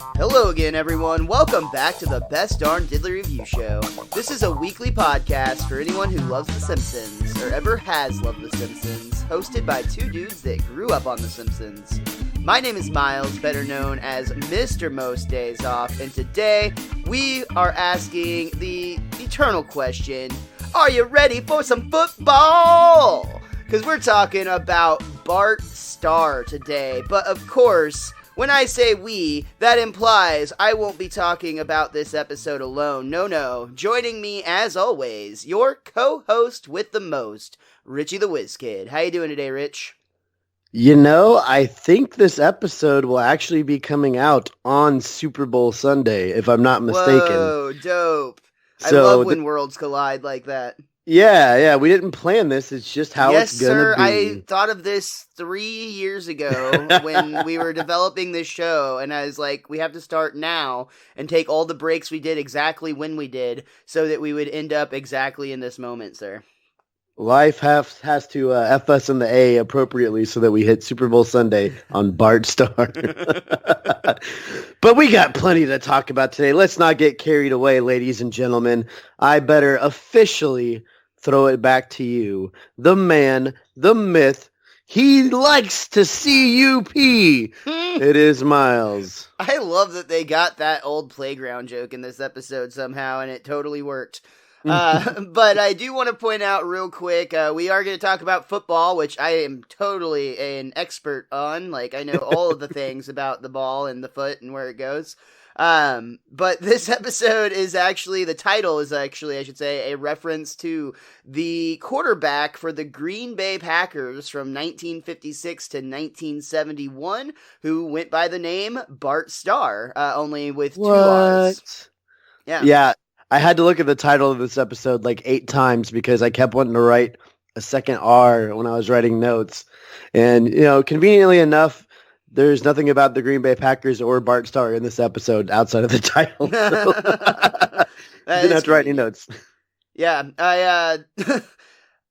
Hello again, everyone. Welcome back to the Best Darn Diddly Review Show. This is a weekly podcast for anyone who loves The Simpsons, or ever has loved The Simpsons, hosted by two dudes that grew up on The Simpsons. My name is Miles, better known as Mr. Most Days Off, and today we are asking the eternal question, are you ready for some football? Because we're talking about Bart Star today, but of course, when I say we, that implies I won't be talking about this episode alone. No. Joining me, as always, your co-host with the most, Richie the Whiz Kid. How you doing today, Rich? You know, I think this episode will actually be coming out on Super Bowl Sunday, if I'm not mistaken. Whoa, dope. I love when worlds collide like that. Yeah, we didn't plan this. It's just how it's going to be. Yes, sir. I thought of this 3 years ago when we were developing this show, and I was like, we have to start now and take all the breaks we did exactly when we did so that we would end up exactly in this moment, sir. Life has to F us in the A appropriately so that we hit Super Bowl Sunday on Bart Star. But we got plenty to talk about today. Let's not get carried away, ladies and gentlemen. I better officially throw it back to you. The man, the myth, he likes to see you pee. It is Miles. I love that they got that old playground joke in this episode somehow, and it totally worked. But I do want to point out real quick, we are going to talk about football, which I am totally an expert on. Like, I know all of the things about the ball and the foot and where it goes. But this episode is actually, the title is actually, I should say, a reference to the quarterback for the Green Bay Packers from 1956 to 1971, who went by the name Bart Star, only with two R's. Yeah. I had to look at the title of this episode like 8 times because I kept wanting to write a second R when I was writing notes. And, you know, conveniently enough, there's nothing about the Green Bay Packers or Bart Star in this episode outside of the title. So didn't have to write any notes. Yeah,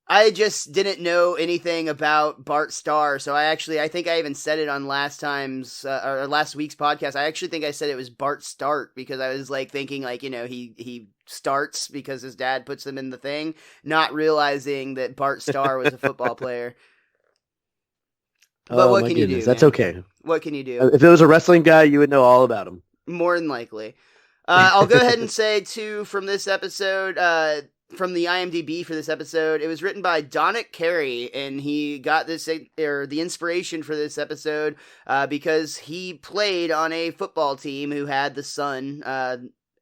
I just didn't know anything about Bart Star, so I think I even said it on last week's podcast. I actually think I said it was Bart Start because I was like thinking like, you know, he starts because his dad puts him in the thing, not realizing that Bart Star was a football player. But what can you do? That's man? Okay. What can you do? If it was a wrestling guy, you would know all about him. More than likely. I'll go ahead and say too from this episode, from the IMDb for this episode, it was written by Donick Cary, and he got the inspiration for this episode because he played on a football team who had the son,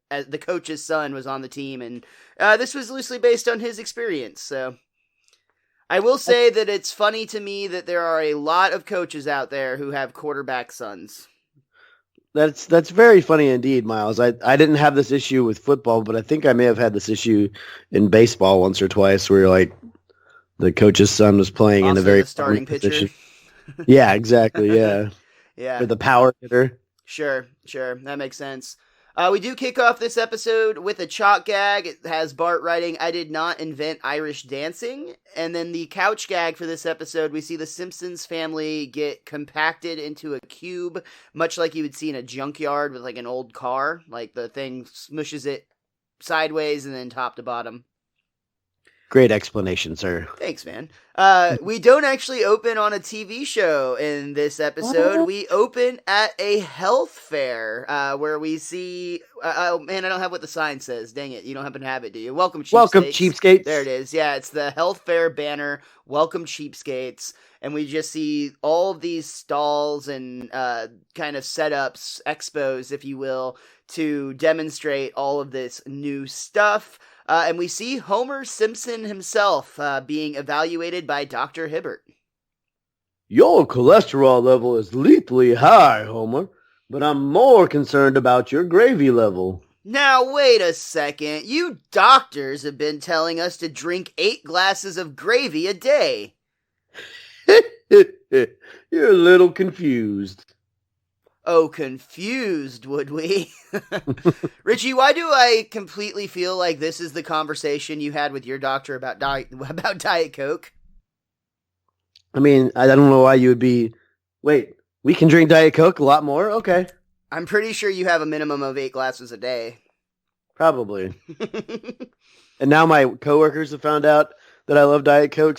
the coach's son was on the team, and this was loosely based on his experience. So I will say that it's funny to me that there are a lot of coaches out there who have quarterback sons. That's very funny indeed, Miles. I didn't have this issue with football, but I think I may have had this issue in baseball once or twice where like the coach's son was playing also in a very starting pitcher. Yeah, exactly. Yeah. Yeah. Or the power hitter. Sure. That makes sense. We do kick off this episode with a chalk gag. It has Bart writing, "I did not invent Irish dancing." And then the couch gag for this episode, we see the Simpsons family get compacted into a cube, much like you would see in a junkyard with like an old car. Like the thing smushes it sideways and then top to bottom. Great explanation, sir. Thanks, man. We don't actually open on a TV show in this episode. What? We open at a health fair where we see... oh, man, I don't have what the sign says. Dang it. You don't happen to have it, do you? Welcome, Cheapskates. Welcome, Cheapskates. There it is. Yeah, it's the health fair banner. Welcome, Cheapskates. And we just see all of these stalls and kind of setups, expos, if you will, to demonstrate all of this new stuff. And we see Homer Simpson himself being evaluated by Dr. Hibbert. Your cholesterol level is lethally high, Homer, but I'm more concerned about your gravy level. Now, wait a second. You doctors have been telling us to drink 8 glasses of gravy a day. You're a little confused. Oh, confused, would we? Richie, why do I completely feel like this is the conversation you had with your doctor about Diet Coke? I mean, I don't know why you would be... Wait, we can drink Diet Coke a lot more? Okay. I'm pretty sure you have a minimum of 8 glasses a day. Probably. And now my coworkers have found out that I love Diet Coke.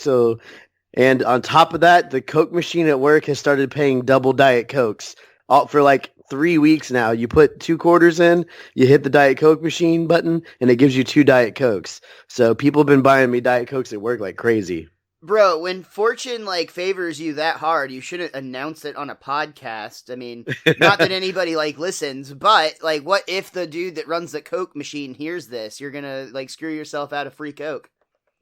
And on top of that, the Coke machine at work has started paying double Diet Cokes all for like 3 weeks now. You put 2 quarters in, you hit the Diet Coke machine button, and it gives you 2 Diet Cokes. So people have been buying me Diet Cokes at work like crazy. Bro, when fortune like favors you that hard, you shouldn't announce it on a podcast. I mean, not that anybody like listens, but like, what if the dude that runs the Coke machine hears this? You're gonna like screw yourself out of free Coke.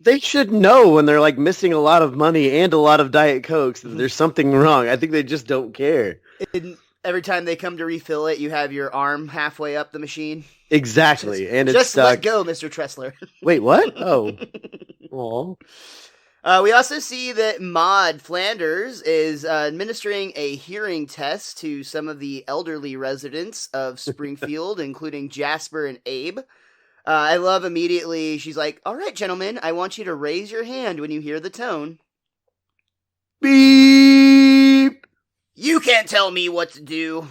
They should know when they're like missing a lot of money and a lot of Diet Cokes that there's something wrong. I think they just don't care. And every time they come to refill it, you have your arm halfway up the machine. Exactly, and it's just stuck. Let go, Mr. Tressler. Wait, what? Oh, aw. We also see that Maud Flanders is administering a hearing test to some of the elderly residents of Springfield, including Jasper and Abe. I love immediately, she's like, all right, gentlemen, I want you to raise your hand when you hear the tone. Beep! You can't tell me what to do.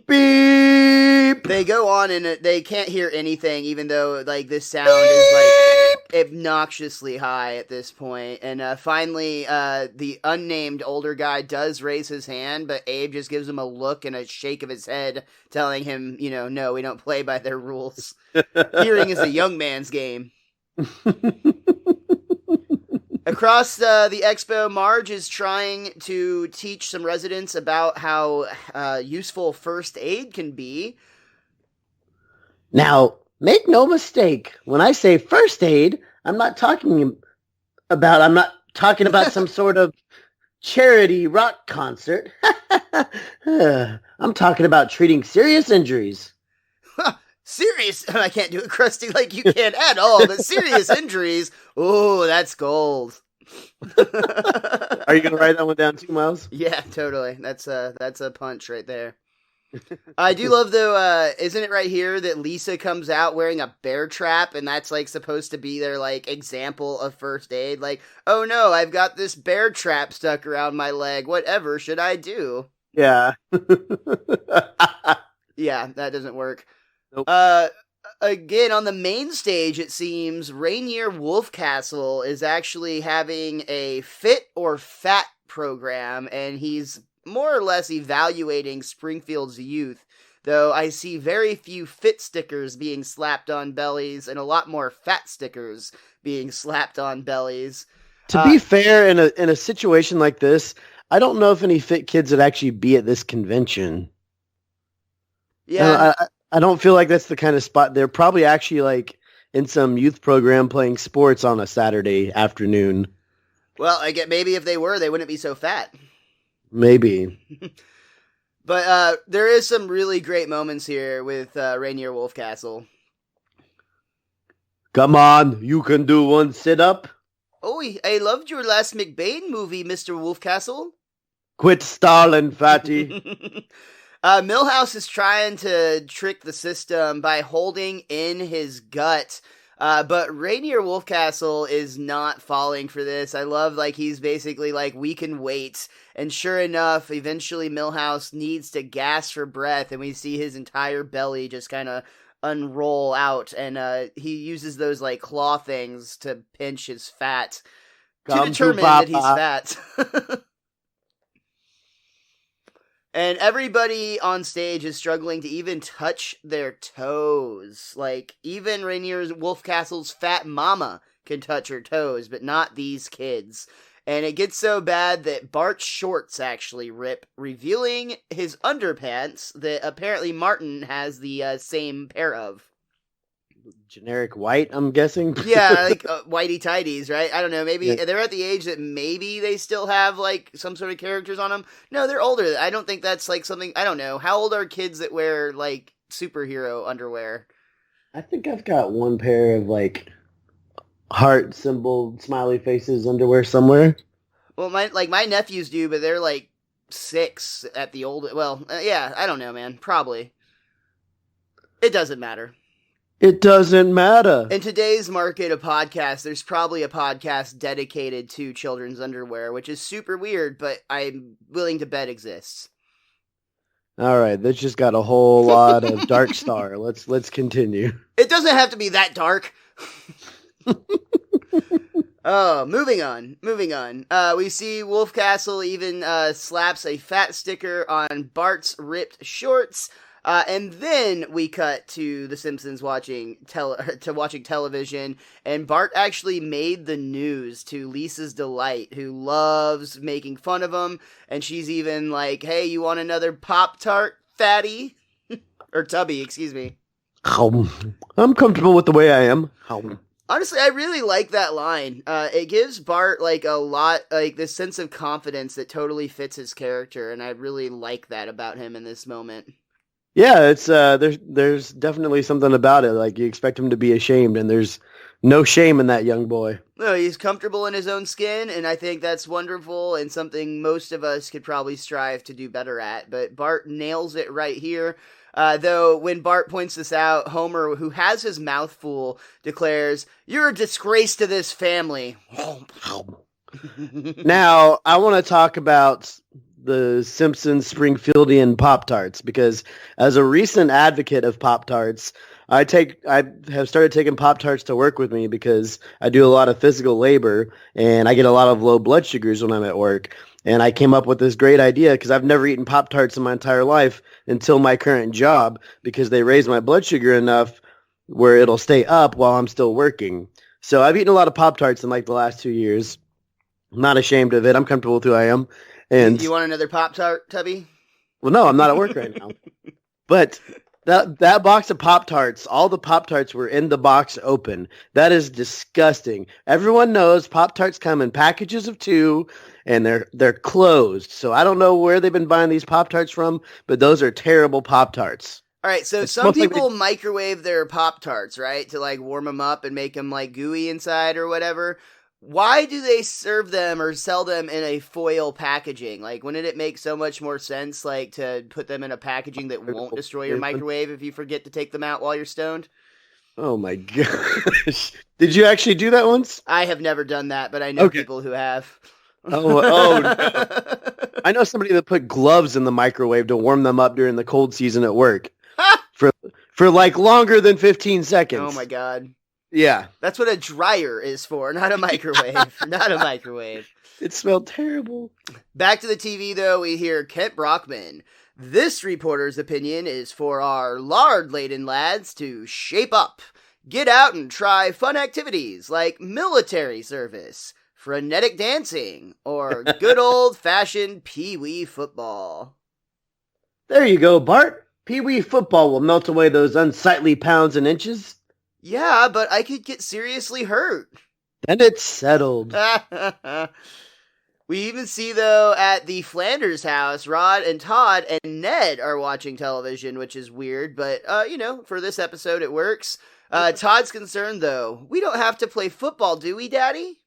Beep! They go on and they can't hear anything, even though like this sound is like obnoxiously high at this point. And finally, the unnamed older guy does raise his hand, but Abe just gives him a look and a shake of his head, telling him, no, we don't play by their rules. Hearing is a young man's game. Across the expo, Marge is trying to teach some residents about how useful first aid can be. Now, make no mistake, when I say first aid, I'm not talking about some sort of charity rock concert. I'm talking about treating serious injuries. Serious? I can't do it, Krusty, like you can at all, but serious injuries, oh, that's gold. Are you going to write that one down too, Miles? Yeah, totally. That's a punch right there. I do love, though, isn't it right here that Lisa comes out wearing a bear trap, and that's, like, supposed to be their, like, example of first aid? Like, oh no, I've got this bear trap stuck around my leg, whatever should I do? Yeah. Yeah, that doesn't work. Nope. Again, on the main stage, it seems, Rainier Wolfcastle is actually having a fit or fat program, and he's more or less evaluating Springfield's youth, though I see very few fit stickers being slapped on bellies and a lot more fat stickers being slapped on bellies. To be fair, in a situation like this, I don't know if any fit kids would actually be at this convention. Yeah. I don't feel like that's the kind of spot. They're probably actually like in some youth program playing sports on a Saturday afternoon. Well, I get maybe if they were, they wouldn't be so fat. Maybe. But there is some really great moments here with Rainier Wolfcastle. Come on, you can do one sit-up. Oh, I loved your last McBain movie, Mr. Wolfcastle. Quit stalling, fatty. Milhouse is trying to trick the system by holding in his gut, but Rainier Wolfcastle is not falling for this. I love, like, he's basically like, we can wait, and sure enough, eventually Milhouse needs to gasp for breath, and we see his entire belly just kind of unroll out, and he uses those, like, claw things to pinch his fat to determine that he's fat. And everybody on stage is struggling to even touch their toes. Like, even Rainier Wolfcastle's fat mama can touch her toes, but not these kids. And it gets so bad that Bart's shorts actually rip, revealing his underpants that apparently Martin has the same pair of. Generic white, I'm guessing. Yeah, like whitey tighties, right? I don't know. Maybe they're at the age that maybe they still have like some sort of characters on them. No, they're older. I don't think that's like something. I don't know. How old are kids that wear like superhero underwear? I think I've got one pair of like heart symbol smiley faces underwear somewhere. Well, my nephews do, but they're like 6 at the old. Well, yeah, I don't know, man. Probably. It doesn't matter. It doesn't matter. In today's market of podcasts, there's probably a podcast dedicated to children's underwear, which is super weird, but I'm willing to bet exists. All right, this just got a whole lot of Dark Star. Let's continue. It doesn't have to be that dark. Oh, moving on. We see Wolfcastle even slaps a fat sticker on Bart's ripped shorts. And then we cut to the Simpsons watching television, and Bart actually made the news to Lisa's delight, who loves making fun of him, and she's even like, "Hey, you want another Pop-Tart, fatty?" Or Tubby, excuse me. I'm comfortable with the way I am. Honestly, I really like that line. It gives Bart like a lot, like this sense of confidence that totally fits his character, and I really like that about him in this moment. Yeah, it's there's definitely something about it. Like you expect him to be ashamed, and there's no shame in that young boy. No, he's comfortable in his own skin, and I think that's wonderful and something most of us could probably strive to do better at. But Bart nails it right here. Though when Bart points this out, Homer, who has his mouth full, declares, "You're a disgrace to this family." Now, I want to talk about the Simpsons Springfieldian Pop-Tarts because as a recent advocate of Pop-Tarts, I have started taking Pop-Tarts to work with me because I do a lot of physical labor and I get a lot of low blood sugars when I'm at work. And I came up with this great idea because I've never eaten Pop-Tarts in my entire life until my current job because they raise my blood sugar enough where it'll stay up while I'm still working. So I've eaten a lot of Pop-Tarts in like the last 2 years. I'm not ashamed of it. I'm comfortable with who I am. And you want another Pop-Tart, Tubby? Well, no, I'm not at work right now. But that box of Pop-Tarts, all the Pop-Tarts were in the box open. That is disgusting. Everyone knows Pop-Tarts come in packages of 2, and they're closed. So I don't know where they've been buying these Pop-Tarts from, but those are terrible Pop-Tarts. All right, so some people microwave their Pop-Tarts, right, to like warm them up and make them like gooey inside or whatever. Why do they serve them or sell them in a foil packaging? Like, wouldn't it make so much more sense, like, to put them in a packaging that won't destroy your microwave if you forget to take them out while you're stoned? Oh my gosh. Did you actually do that once? I have never done that, but I know people who have. Oh no. I know somebody that put gloves in the microwave to warm them up during the cold season at work. for like longer than 15 seconds. Oh my god. Yeah. That's what a dryer is for, not a microwave. Not a microwave. It smelled terrible. Back to the TV, though, we hear Kent Brockman. This reporter's opinion is for our lard-laden lads to shape up, get out and try fun activities like military service, frenetic dancing, or good old-fashioned peewee football. There you go, Bart. Peewee football will melt away those unsightly pounds and inches. Yeah, but I could get seriously hurt. And it's settled. We even see, though, at the Flanders house, Rod and Todd and Ned are watching television, which is weird, but, for this episode it works. Todd's concerned, though. We don't have to play football, do we, Daddy?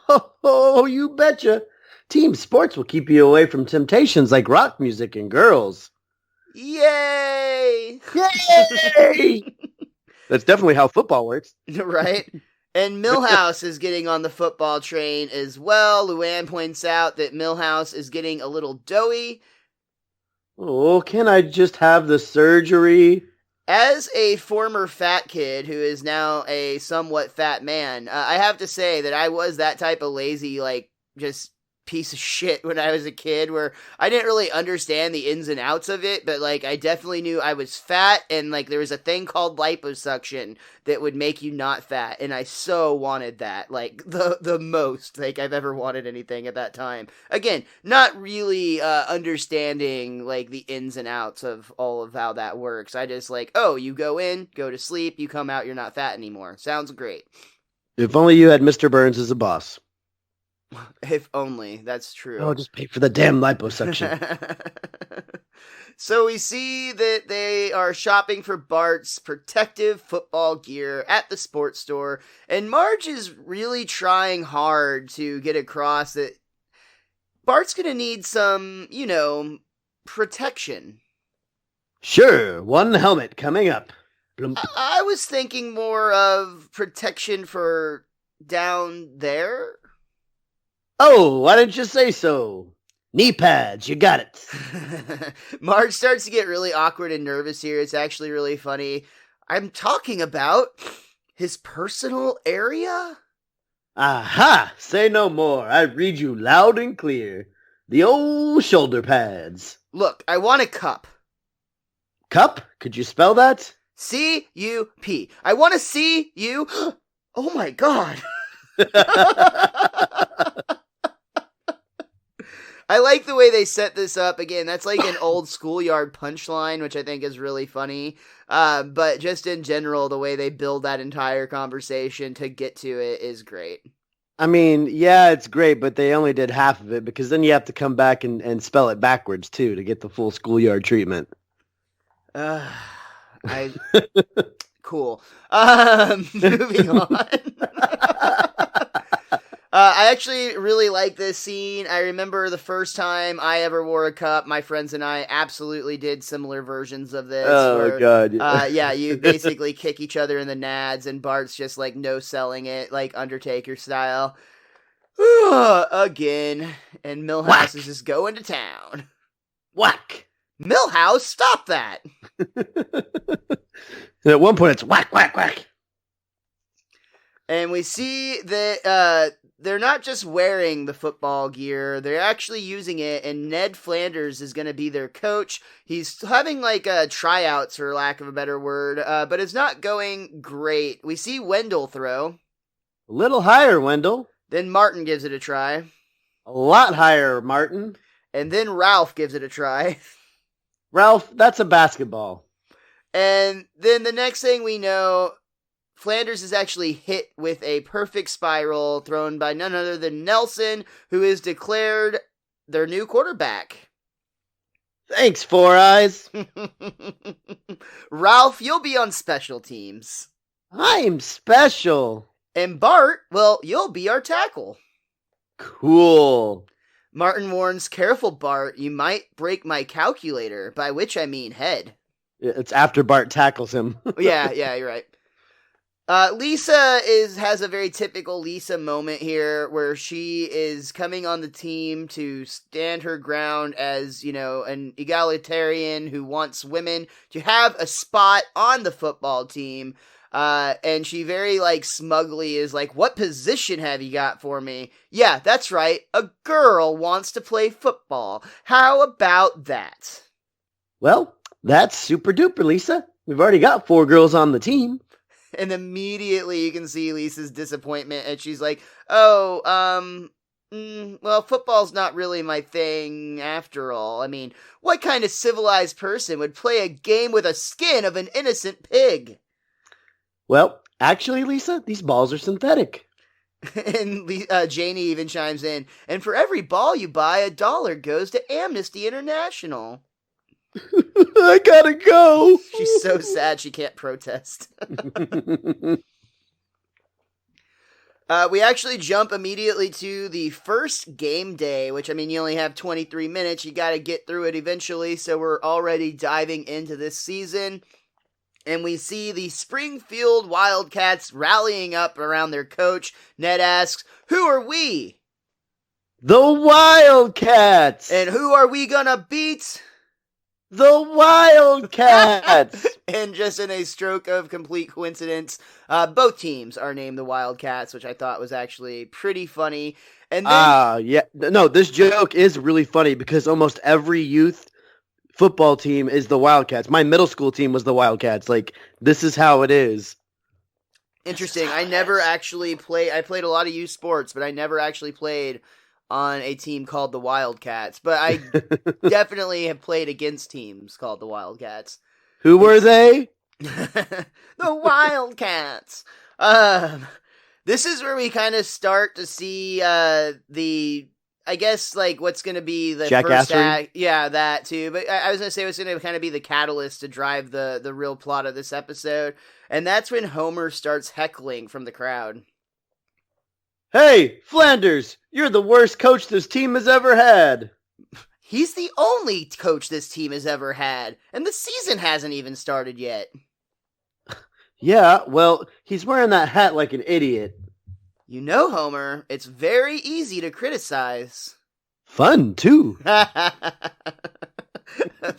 Oh, you betcha. Team sports will keep you away from temptations like rock music and girls. Yay! Yay! That's definitely how football works. Right? And Milhouse is getting on the football train as well. Luann points out that Milhouse is getting a little doughy. Oh, can I just have the surgery? As a former fat kid who is now a somewhat fat man, I have to say that I was that type of lazy, like, just piece of shit when I was a kid, where I didn't really understand the ins and outs of it, but like I definitely knew I was fat, and like there was a thing called liposuction that would make you not fat, and I so wanted that, like the most like I've ever wanted anything at that time. Again, not really understanding like the ins and outs of all of how that works. I just like, oh, you go in, go to sleep, you come out, you're not fat anymore. Sounds great. If only you had Mr. Burns as a boss. If only, that's true. Oh, just pay for the damn liposuction. So we see that they are shopping for Bart's protective football gear at the sports store, and Marge is really trying hard to get across that Bart's gonna need some, protection. Sure, one helmet coming up. I was thinking more of protection for down there. Oh, why didn't you say so? Knee pads, you got it. Marge starts to get really awkward and nervous here. It's actually really funny. I'm talking about his personal area? Aha! Say no more. I read you loud and clear. The old shoulder pads. Look, I want a cup. Cup? Could you spell that? C-U-P. I want to see you. Oh my god. I like the way they set this up. Again, that's like an old schoolyard punchline, which I think is really funny. But just in general, the way they build that entire conversation to get to it is great. I mean, yeah, it's great, but they only did half of it because then you have to come back and spell it backwards, too, to get the full schoolyard treatment. Cool. Moving on. I actually really like this scene. I remember the first time I ever wore a cup, my friends and I absolutely did similar versions of this. Oh, God. Yeah, you basically kick each other in the nads, and Bart's just like no-selling it, like Undertaker style. Again. And Milhouse Whack. is just going to town. Whack! Milhouse, stop that! And at one point, it's whack, whack, whack. And we see that they're not just wearing the football gear, they're actually using it, and Ned Flanders is going to be their coach. He's having like tryouts, for lack of a better word, but it's not going great. We see Wendell throw. A little higher, Wendell. Then Martin gives it a try. A lot higher, Martin. And then Ralph gives it a try. Ralph, that's a basketball. And then the next thing we know, Flanders is actually hit with a perfect spiral thrown by none other than Nelson, who is declared their new quarterback. Thanks, Four Eyes. Ralph, you'll be on special teams. I'm special. And Bart, well, you'll be our tackle. Cool. Martin warns, careful, Bart, you might break my calculator, by which I mean head. It's after Bart tackles him. yeah, you're right. Lisa has a very typical Lisa moment here where she is coming on the team to stand her ground as, you know, an egalitarian who wants women to have a spot on the football team. And she very, like, smugly is like, what position have you got for me? Yeah, that's right. A girl wants to play football. How about that? Well, that's super duper, Lisa. We've already got 4 girls on the team. And immediately you can see Lisa's disappointment, and she's like, well, football's not really my thing after all. I mean, what kind of civilized person would play a game with a skin of an innocent pig? Well, actually, Lisa, these balls are synthetic. And Janie even chimes in, and for every ball you buy, $1 goes to Amnesty International. I gotta go. She's so sad she can't protest. We actually jump immediately to the first game day, which, I mean, you only have 23 minutes. You got to get through it eventually, so we're already diving into this season. And we see the Springfield Wildcats rallying up around their coach. Ned asks, who are we? The Wildcats! And who are we gonna beat? The Wildcats! And just in a stroke of complete coincidence, both teams are named the Wildcats, which I thought was actually pretty funny. And then, yeah. No, this joke is really funny because almost every youth football team is the Wildcats. My middle school team was the Wildcats. Like, this is how it is. Interesting. I never actually played. I played a lot of youth sports, but I never actually played on a team called the Wildcats. But I definitely have played against teams called the Wildcats. Who were they? The Wildcats. This is where we kind of start to see I guess, like, what's going to be the first act. Yeah, that too. But I was going to say what's going to kind of be the catalyst to drive the real plot of this episode. And that's when Homer starts heckling from the crowd. Hey, Flanders, you're the worst coach this team has ever had. He's the only coach this team has ever had. And the season hasn't even started yet. Yeah, well, he's wearing that hat like an idiot. You know, Homer, it's very easy to criticize. Fun, too.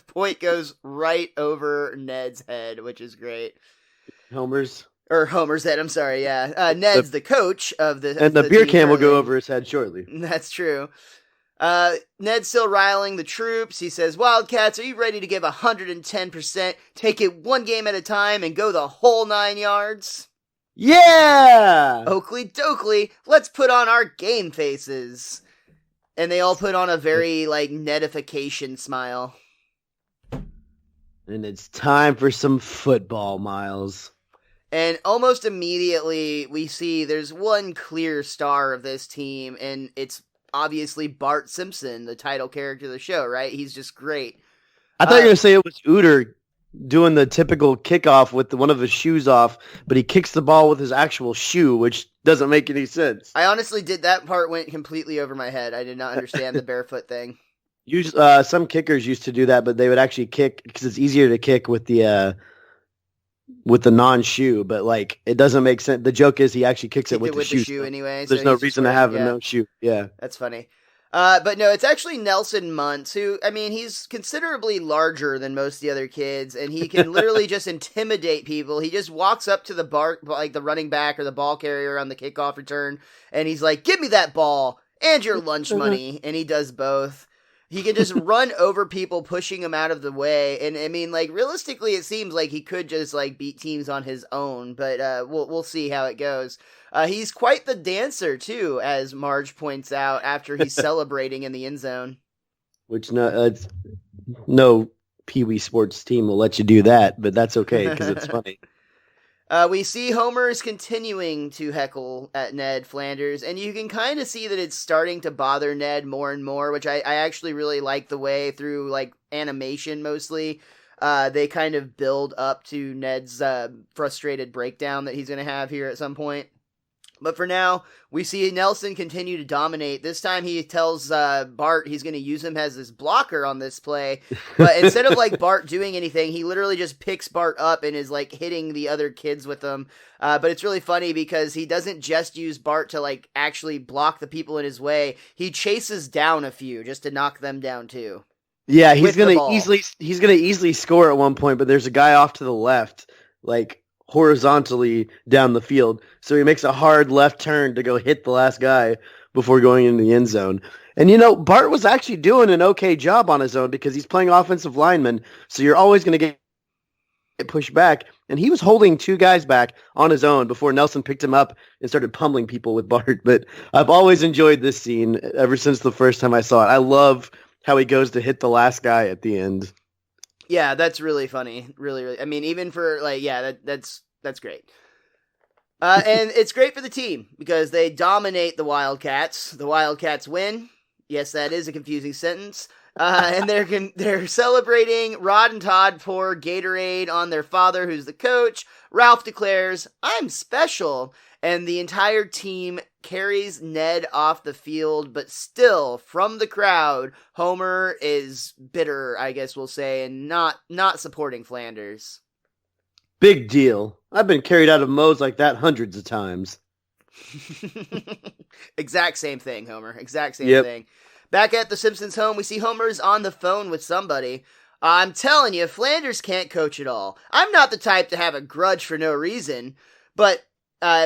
Point goes right over Ned's head, which is great. Homer's head, I'm sorry, yeah. Ned's the coach of the And the beer team can will go currently. over his head shortly. That's true. Ned's still riling the troops. He says, Wildcats, are you ready to give 110%? Take it one game at a time and go the whole 9 yards? Yeah! Oakley dokley, let's put on our game faces. And they all put on a very, netification smile. And it's time for some football, Miles. And almost immediately, we see there's one clear star of this team, and it's obviously Bart Simpson, the title character of the show, right? He's just great. I thought you were going to say it was Uter doing the typical kickoff with one of his shoes off, but he kicks the ball with his actual shoe, which doesn't make any sense. I honestly that part went completely over my head. I did not understand the barefoot thing. Some kickers used to do that, but they would actually kick because it's easier to kick with the non-shoe, but it doesn't make sense. The joke is he actually kicks it with the shoe anyway. There's no reason to have a no shoe. Yeah, that's funny. But no, it's actually Nelson Muntz, who, he's considerably larger than most of the other kids, and he can literally just intimidate people. He just walks up to the running back or the ball carrier on the kickoff return, and he's like, "Give me that ball and your lunch money," and he does both. He can just run over people, pushing them out of the way. And realistically, it seems like he could just beat teams on his own. But we'll see how it goes. He's quite the dancer too, as Marge points out after he's celebrating in the end zone. Which no peewee sports team will let you do that, but that's okay because it's funny. We see Homer is continuing to heckle at Ned Flanders, and you can kind of see that it's starting to bother Ned more and more, which I actually really like the way through animation mostly. They kind of build up to Ned's frustrated breakdown that he's going to have here at some point. But for now, we see Nelson continue to dominate. This time he tells Bart he's going to use him as his blocker on this play. But instead of Bart doing anything, he literally just picks Bart up and is hitting the other kids with them. But it's really funny because he doesn't just use Bart to actually block the people in his way. He chases down a few just to knock them down too. Yeah, he's going to easily score at one point, but there's a guy off to the left, horizontally down the field. So he makes a hard left turn to go hit the last guy before going into the end zone. And, Bart was actually doing an okay job on his own because he's playing offensive lineman. So you're always going to get pushed back. And he was holding two guys back on his own before Nelson picked him up and started pummeling people with Bart. But I've always enjoyed this scene ever since the first time I saw it. I love how he goes to hit the last guy at the end. Yeah, that's really funny. Really, really. Even for that's great. And it's great for the team because they dominate the Wildcats. The Wildcats win. Yes, that is a confusing sentence. And they're celebrating. Rod and Todd pour Gatorade on their father, who's the coach. Ralph declares, "I'm special." And the entire team carries Ned off the field, but still, from the crowd, Homer is bitter, I guess we'll say, and not supporting Flanders. Big deal. I've been carried out of mows like that hundreds of times. Exact same thing, Homer. Exact same thing. Back at the Simpsons' home, we see Homer's on the phone with somebody. "I'm telling you, Flanders can't coach at all. I'm not the type to have a grudge for no reason." But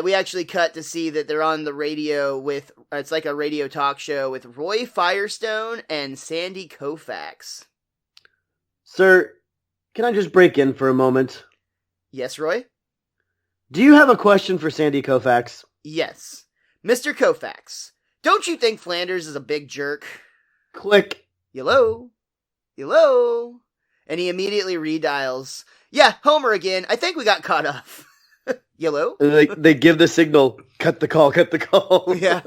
we actually cut to see that they're on the radio with, it's like a radio talk show with Roy Firestone and Sandy Koufax. Sir, can I just break in for a moment? Yes, Roy? Do you have a question for Sandy Koufax? Yes. Mr. Koufax, don't you think Flanders is a big jerk? Click. Hello? Hello? And he immediately redials. "Yeah, Homer again. I think we got caught off." Hello? They give the signal, cut the call. Yeah.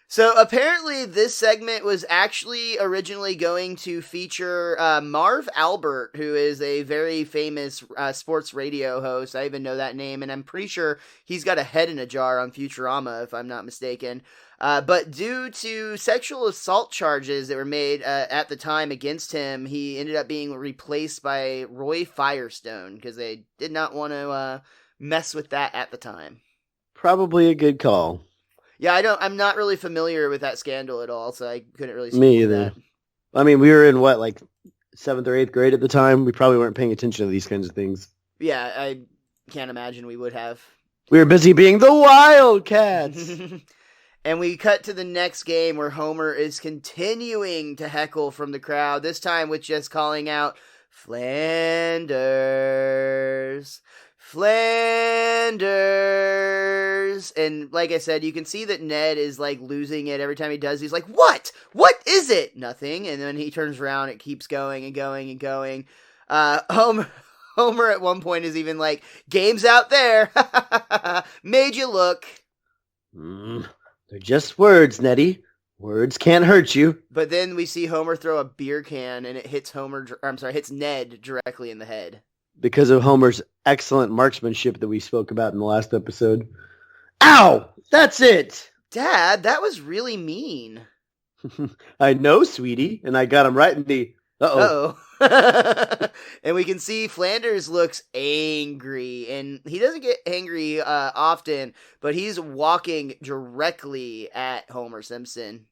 So apparently this segment was actually originally going to feature Marv Albert, who is a very famous sports radio host. I even know that name, and I'm pretty sure he's got a head in a jar on Futurama, if I'm not mistaken. But due to sexual assault charges that were made at the time against him, he ended up being replaced by Roy Firestone, because they did not want to mess with that at the time. Probably a good call. Yeah, I'm not really familiar with that scandal at all, so I couldn't really speak Me to either. that. I mean, we were in what, like 7th or 8th grade at the time. We probably weren't paying attention to these kinds of things. Yeah, I can't imagine we would have. We were busy being the Wildcats. And we cut to the next game where Homer is continuing to heckle from the crowd, this time with just calling out, Flanders, Flanders. And like I said, you can see that Ned is like losing it every time he does. He's like, what? What is it? Nothing. And then he turns around, it keeps going and going and going. Homer at one point is even like, game's out there. Made you look. They're just words, Nettie. Words can't hurt you. But then we see Homer throw a beer can and it hits hits Ned directly in the head. Because of Homer's excellent marksmanship that we spoke about in the last episode. Ow! That's it! Dad, that was really mean. I know, sweetie, and I got him right in the... Uh-oh. And we can see Flanders looks angry, and he doesn't get angry often, but he's walking directly at Homer Simpson.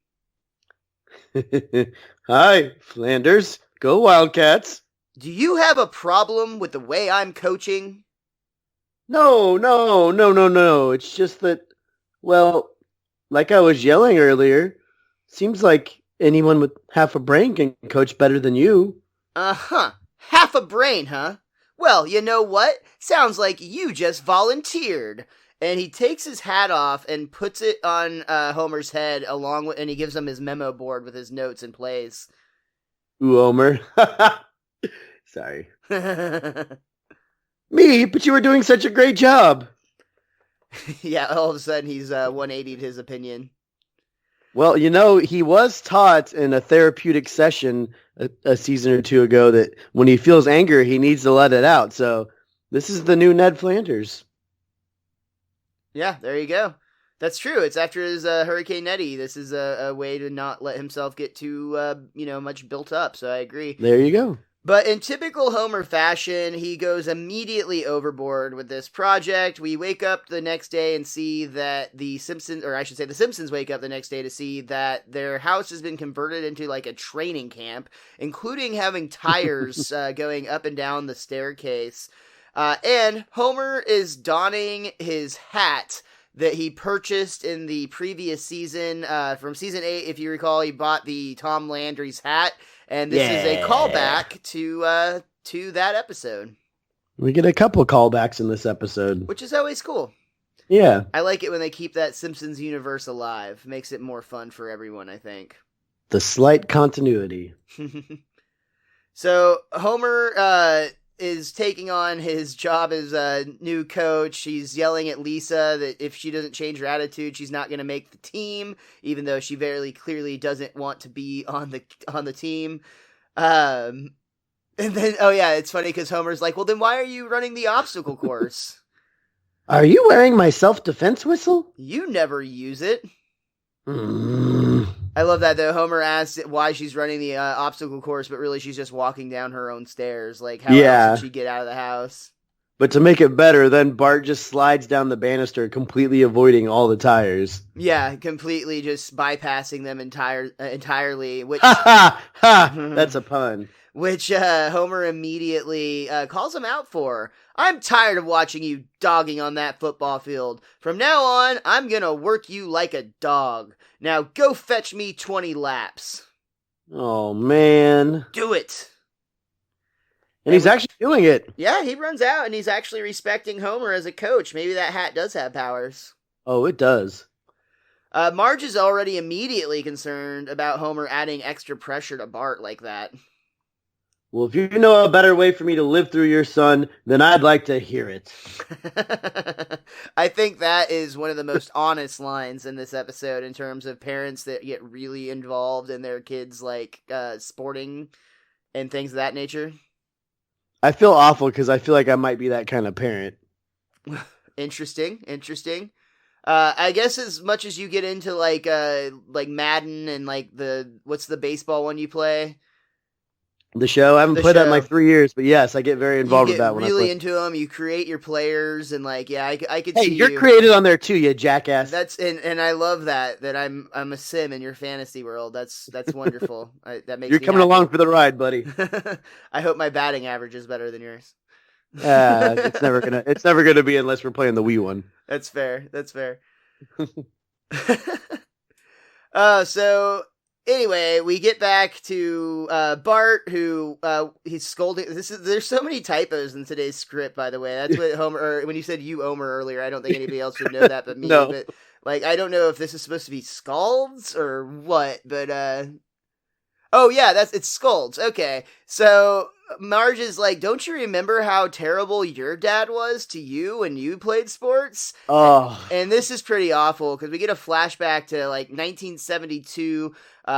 Hi, Flanders. Go Wildcats. Do you have a problem with the way I'm coaching? No. It's just that, well, like I was yelling earlier, seems like anyone with half a brain can coach better than you. Uh-huh. Half a brain, huh? Well, you know what? Sounds like you just volunteered. And he takes his hat off and puts it on Homer's head and he gives him his memo board with his notes and plays. Ooh, Homer. Sorry. Me, but you were doing such a great job. Yeah, all of a sudden he's 180'd his opinion. Well, you know, he was taught in a therapeutic session a season or two ago that when he feels anger, he needs to let it out. So this is the new Ned Flanders. Yeah, there you go. That's true. It's after his Hurricane Nettie. This is a way to not let himself get too, much built up. So I agree. There you go. But in typical Homer fashion, he goes immediately overboard with this project. We wake up the next day and see that the Simpsons wake up the next day to see that their house has been converted into like a training camp, including having tires going up and down the staircase. And Homer is donning his hat that he purchased in the previous season. From season 8, if you recall, he bought the Tom Landry's hat. And this is a callback to that episode. We get a couple callbacks in this episode. Which is always cool. Yeah. I like it when they keep that Simpsons universe alive. Makes it more fun for everyone, I think. The slight continuity. So, Homer is taking on his job as a new coach. He's yelling at Lisa that if she doesn't change her attitude, she's not going to make the team, even though she very clearly doesn't want to be on the team. And then, it's funny because Homer's like, well, then why are you running the obstacle course? Are you wearing my self-defense whistle? You never use it. I love that, though. Homer asks why she's running the obstacle course, but really she's just walking down her own stairs. Like, how else did she get out of the house? But to make it better, then Bart just slides down the banister, completely avoiding all the tires. Yeah, completely just bypassing them entirely. Which That's a pun. Which Homer immediately calls him out for. I'm tired of watching you dogging on that football field. From now on, I'm gonna work you like a dog. Now go fetch me 20 laps. Oh, man. Do it. And he's actually doing it. Yeah, he runs out and he's actually respecting Homer as a coach. Maybe that hat does have powers. Oh, it does. Marge is already immediately concerned about Homer adding extra pressure to Bart like that. Well, if you know a better way for me to live through your son, then I'd like to hear it. I think that is one of the most honest lines in this episode in terms of parents that get really involved in their kids' like sporting and things of that nature. I feel awful because I feel like I might be that kind of parent. Interesting. I guess as much as you get into like Madden and like what's the baseball one you play? The show? I haven't The played that in show. like 3 years, but yes, I get very You involved with get that when I really play. into them. You create your players, and like, yeah, I could Hey, see you're you. created on there too, you jackass. That's and I love that I'm a sim in your fantasy world. That's wonderful. That makes You're me coming happy. along for the ride, buddy. I hope my batting average is better than yours. It's never gonna be unless we're playing the Wii one. That's fair. That's fair. So anyway, we get back to Bart, who he's scolding. There's so many typos in today's script, by the way. That's what Homer. Or when you said you Homer earlier, I don't think anybody else would know that but me. No. But like, I don't know if this is supposed to be scalds or what. But oh yeah, it's scolds. Okay, so Marge is like, don't you remember how terrible your dad was to you when you played sports? Oh, And this is pretty awful because we get a flashback to like 1972.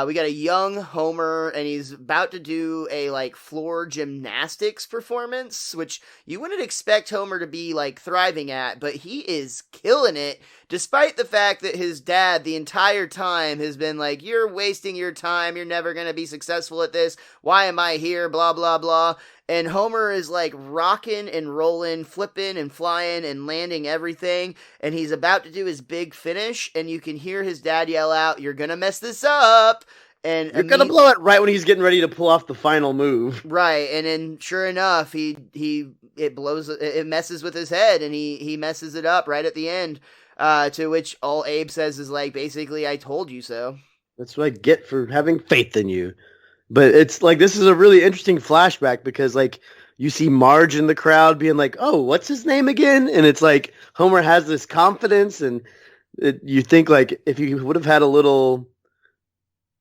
We got a young Homer, and he's about to do a like floor gymnastics performance, which you wouldn't expect Homer to be like thriving at, but he is killing it, despite the fact that his dad the entire time has been like, you're wasting your time, you're never going to be successful at this, why am I here, blah, blah, blah. And Homer is like rocking and rolling, flipping and flying and landing everything. And he's about to do his big finish. And you can hear his dad yell out, "You're going to mess this up." And you're gonna blow it right when he's getting ready to pull off the final move. Right. And then sure enough, it messes with his head, and he messes it up right at the end. To which all Abe says is like, basically, I told you so. That's what I get for having faith in you. But it's like, this is a really interesting flashback because like you see Marge in the crowd being like, oh, what's his name again? And it's like Homer has this confidence, and you think like if he would have had a little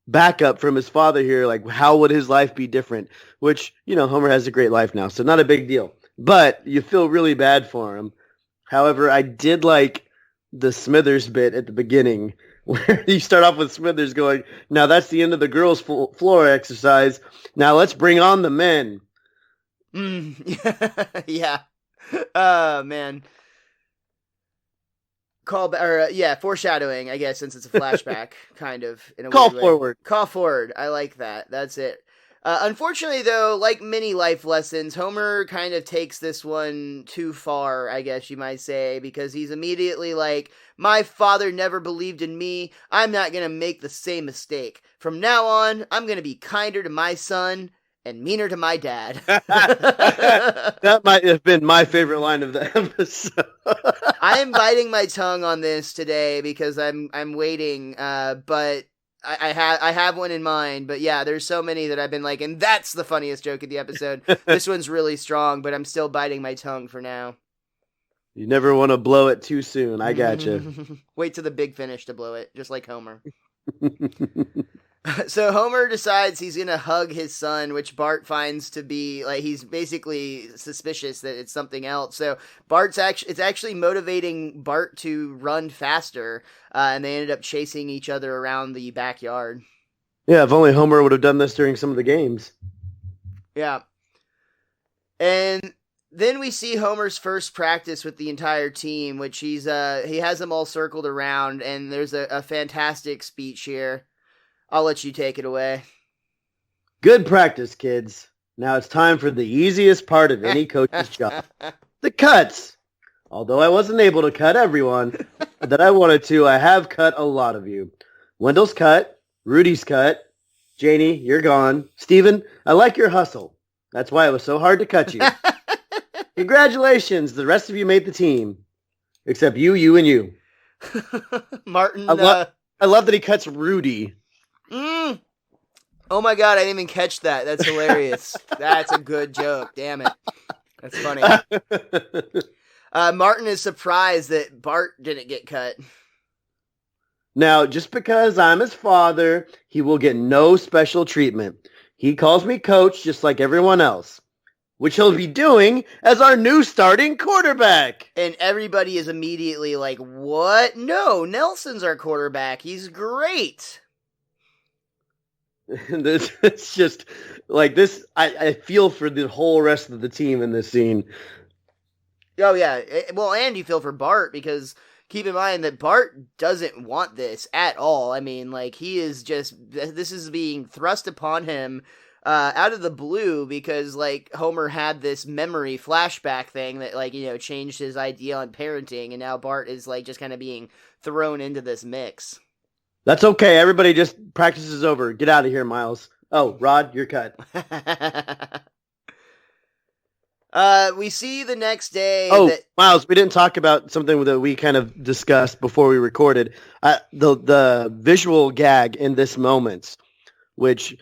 backup from his father here, like how would his life be different? Which, Homer has a great life now, so not a big deal. But you feel really bad for him. However, I did like the Smithers bit at the beginning, where you start off with Smithers going, now that's the end of the girls' floor exercise. Now let's bring on the men. Yeah. Man. Foreshadowing, I guess, since it's a flashback, kind of. In a Call weird way. forward. Call forward. I like that. That's it. Unfortunately, though, like many life lessons, Homer kind of takes this one too far, I guess you might say, because he's immediately like, my father never believed in me. I'm not going to make the same mistake. From now on, I'm going to be kinder to my son and meaner to my dad. That might have been my favorite line of the episode. I am biting my tongue on this today because I'm waiting, but I have one in mind, but yeah, there's so many that I've been like, and that's the funniest joke of the episode. This one's really strong, but I'm still biting my tongue for now. You never want to blow it too soon. I gotcha. Wait till the big finish to blow it, just like Homer. So Homer decides he's going to hug his son, which Bart finds to be, like, he's basically suspicious that it's something else. So it's actually motivating Bart to run faster, and they ended up chasing each other around the backyard. Yeah, if only Homer would have done this during some of the games. Yeah. And then we see Homer's first practice with the entire team, which he has them all circled around, and there's a fantastic speech here. I'll let you take it away. Good practice, kids. Now it's time for the easiest part of any coach's job. The cuts. Although I wasn't able to cut everyone that I wanted to, I have cut a lot of you. Wendell's cut. Rudy's cut. Janie, you're gone. Steven, I like your hustle. That's why it was so hard to cut you. Congratulations. The rest of you made the team. Except you, and you. Martin. I love that he cuts Rudy. Oh my god, I didn't even catch that. That's hilarious. That's a good joke. Damn it. That's funny. Martin is surprised that Bart didn't get cut. Now, just because I'm his father, he will get no special treatment. He calls me coach just like everyone else, which he'll be doing as our new starting quarterback. And everybody is immediately like, what? No, Nelson's our quarterback. He's great. It's just like this. I feel for the whole rest of the team in this scene. Oh yeah, well, and you feel for Bart because keep in mind that Bart doesn't want this at all. I mean, like, he is just, this is being thrust upon him out of the blue because like Homer had this memory flashback thing that like, changed his idea on parenting, and now Bart is like just kind of being thrown into this mix. That's okay. Everybody just practice is over. Get out of here, Miles. Oh, Rod, you're cut. We see the next day. Miles, we didn't talk about something that we kind of discussed before we recorded. The visual gag in this moment, which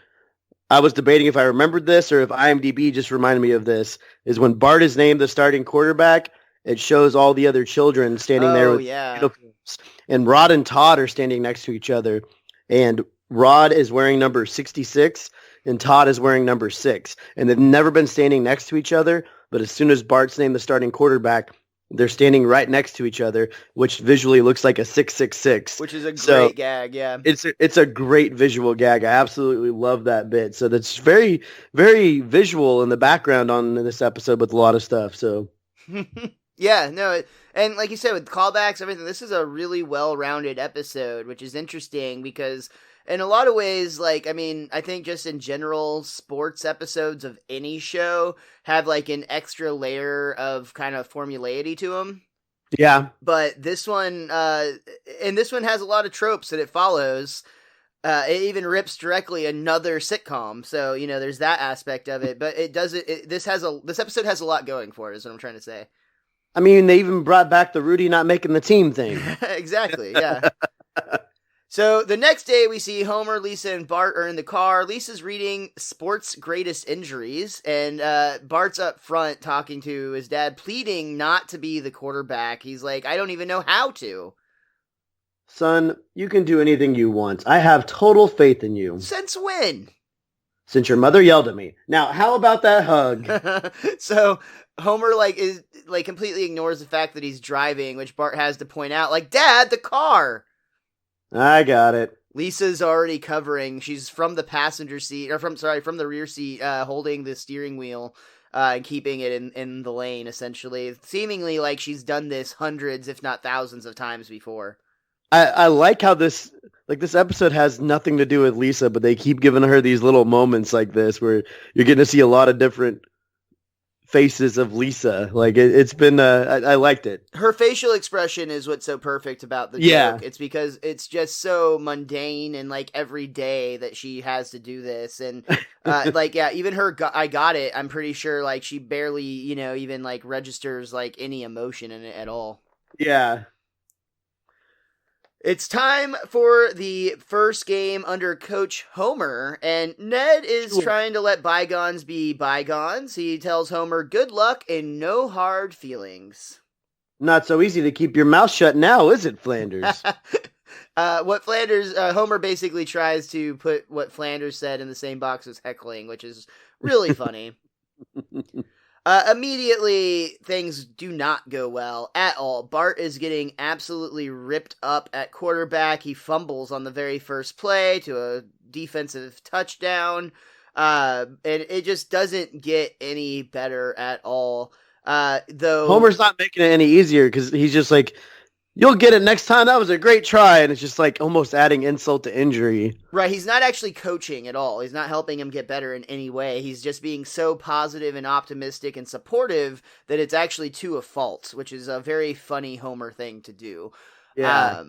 I was debating if I remembered this or if IMDb just reminded me of this, is when Bart is named the starting quarterback, it shows all the other children standing there with uniforms. And Rod and Todd are standing next to each other. And Rod is wearing number 66 and Todd is wearing number 6. And they've never been standing next to each other. But as soon as Bart's named the starting quarterback, they're standing right next to each other, which visually looks like a 666. Which is a great gag, yeah. It's a great visual gag. I absolutely love that bit. So that's very, very visual in the background on this episode with a lot of stuff. So yeah, no, and like you said, with callbacks, everything, this is a really well-rounded episode, which is interesting because in a lot of ways, like, I mean, I think just in general, sports episodes of any show have like an extra layer of kind of formulaity to them. Yeah. But this one, and this one has a lot of tropes that it follows. It even rips directly another sitcom. So, there's that aspect of it, but it doesn't, this episode has a lot going for it, is what I'm trying to say. I mean, they even brought back the Rudy not making the team thing. Exactly, yeah. So the next day we see Homer, Lisa, and Bart are in the car. Lisa's reading Sports Greatest Injuries, and Bart's up front talking to his dad, pleading not to be the quarterback. He's like, I don't even know how to. Son, you can do anything you want. I have total faith in you. Since when? Since your mother yelled at me. Now, how about that hug? So Homer is completely ignores the fact that he's driving, which Bart has to point out, like, Dad, the car. I got it. Lisa's already covering. She's from the passenger seat, or from the rear seat, holding the steering wheel, and keeping it in the lane, essentially. Seemingly like she's done this hundreds, if not thousands of times before. I like how this episode has nothing to do with Lisa, but they keep giving her these little moments like this where you're getting to see a lot of different faces of Lisa. Like it's been I liked it. Her facial expression is what's so perfect about the joke. It's because it's just so mundane and like every day that she has to do this, and even her I got it, I'm pretty sure like she barely even like registers like any emotion in it at all. Yeah. It's time for the first game under Coach Homer, and Ned is trying to let bygones be bygones. He tells Homer, good luck and no hard feelings. Not so easy to keep your mouth shut now, is it, Flanders? Homer basically tries to put what Flanders said in the same box as heckling, which is really funny. Immediately, things do not go well at all. Bart is getting absolutely ripped up at quarterback. He fumbles on the very first play to a defensive touchdown. And it just doesn't get any better at all. Though Homer's not making it any easier because he's just like, you'll get it next time. That was a great try. And it's just like almost adding insult to injury. Right. He's not actually coaching at all. He's not helping him get better in any way. He's just being so positive and optimistic and supportive that it's actually to a fault, which is a very funny Homer thing to do. Yeah.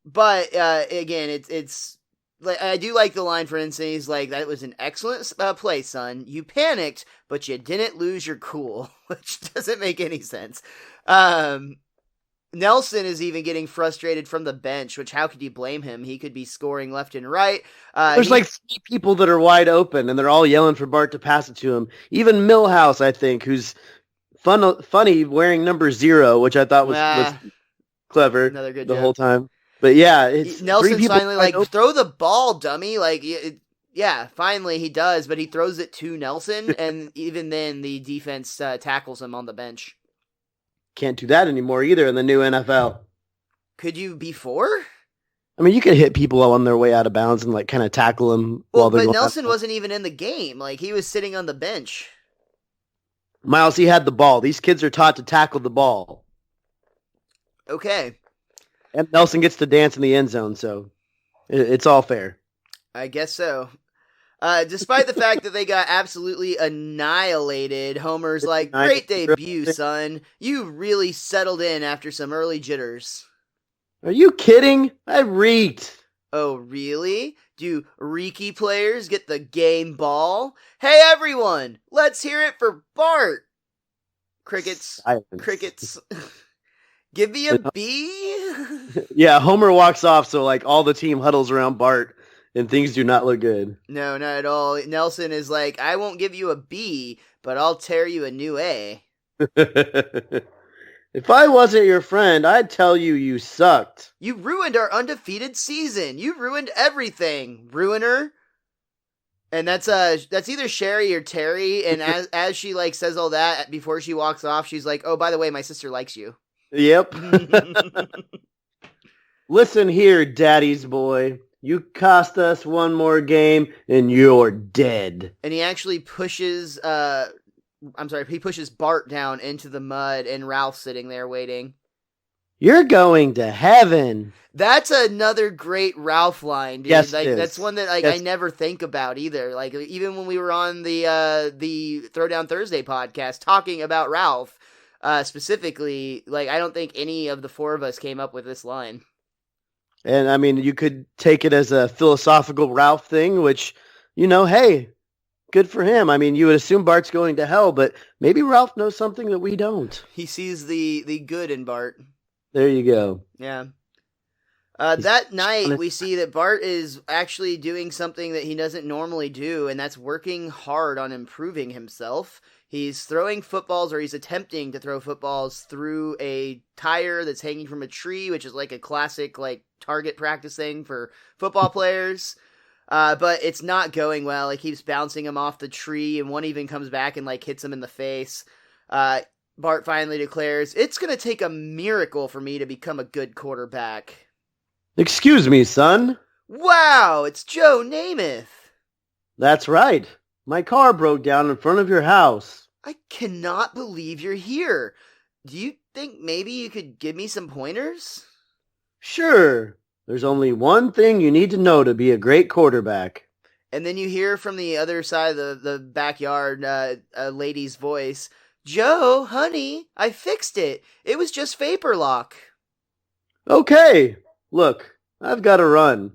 But again, it's like, I do like the line, for instance, he's like, that was an excellent play, son. You panicked, but you didn't lose your cool, which doesn't make any sense. Nelson is even getting frustrated from the bench, which how could you blame him? He could be scoring left and right. There's like 3 people that are wide open, and they're all yelling for Bart to pass it to him. Even Milhouse, I think, who's funny wearing number 0, which I thought was clever. Another good the joke. Whole time. But yeah, it's Nelson's finally like, throw the ball, dummy. Like, yeah, finally he does, but he throws it to Nelson, and even then the defense tackles him on the bench. Can't do that anymore either in the new NFL. Could you before? I mean, you can hit people on their way out of bounds and like kind of tackle them while they're but going Nelson wasn't even in the game. Like, he was sitting on the bench. Miles, he had the ball. These kids are taught to tackle the ball. Okay. And Nelson gets to dance in the end zone, so it's all fair. I guess so. Despite the fact that they got absolutely annihilated, Homer's like, great debut, son. You really settled in after some early jitters. Are you kidding? I reeked. Oh, really? Do Reeky players get the game ball? Hey, everyone! Let's hear it for Bart! Crickets. Silence. Crickets. Give me a B? Yeah, Homer walks off, so like all the team huddles around Bart, and things do not look good. No, not at all. Nelson is like, I won't give you a B, but I'll tear you a new A. If I wasn't your friend, I'd tell you sucked. You ruined our undefeated season. You ruined everything, ruiner. And that's either Sherry or Terry. And as she like says all that before she walks off, she's like, "Oh, by the way, my sister likes you." Yep. Listen here, Daddy's boy. You cost us one more game, and you're dead. And he actually pushes he pushes Bart down into the mud, and Ralph's sitting there waiting. You're going to heaven. That's another great Ralph line, dude. Yes, like that's one that I never think about either. Like even when we were on the Throwdown Thursday podcast talking about Ralph specifically, like I don't think any of the four of us came up with this line. And I mean, you could take it as a philosophical Ralph thing, which, hey, good for him. I mean, you would assume Bart's going to hell, but maybe Ralph knows something that we don't. He sees the good in Bart. There you go. Yeah. That night, we see that Bart is actually doing something that he doesn't normally do, and that's working hard on improving himself. He's throwing footballs, or he's attempting to throw footballs through a tire that's hanging from a tree, which is like a classic like target practice thing for football players. But it's not going well. He keeps bouncing him off the tree, and one even comes back and like hits him in the face. Bart finally declares, "It's going to take a miracle for me to become a good quarterback." Excuse me, son. Wow, it's Joe Namath. That's right. My car broke down in front of your house. I cannot believe you're here. Do you think maybe you could give me some pointers? Sure. There's only one thing you need to know to be a great quarterback. And then you hear from the other side of the backyard a lady's voice. "Joe, honey, I fixed it. It was just vapor lock." Okay. Look, I've got to run.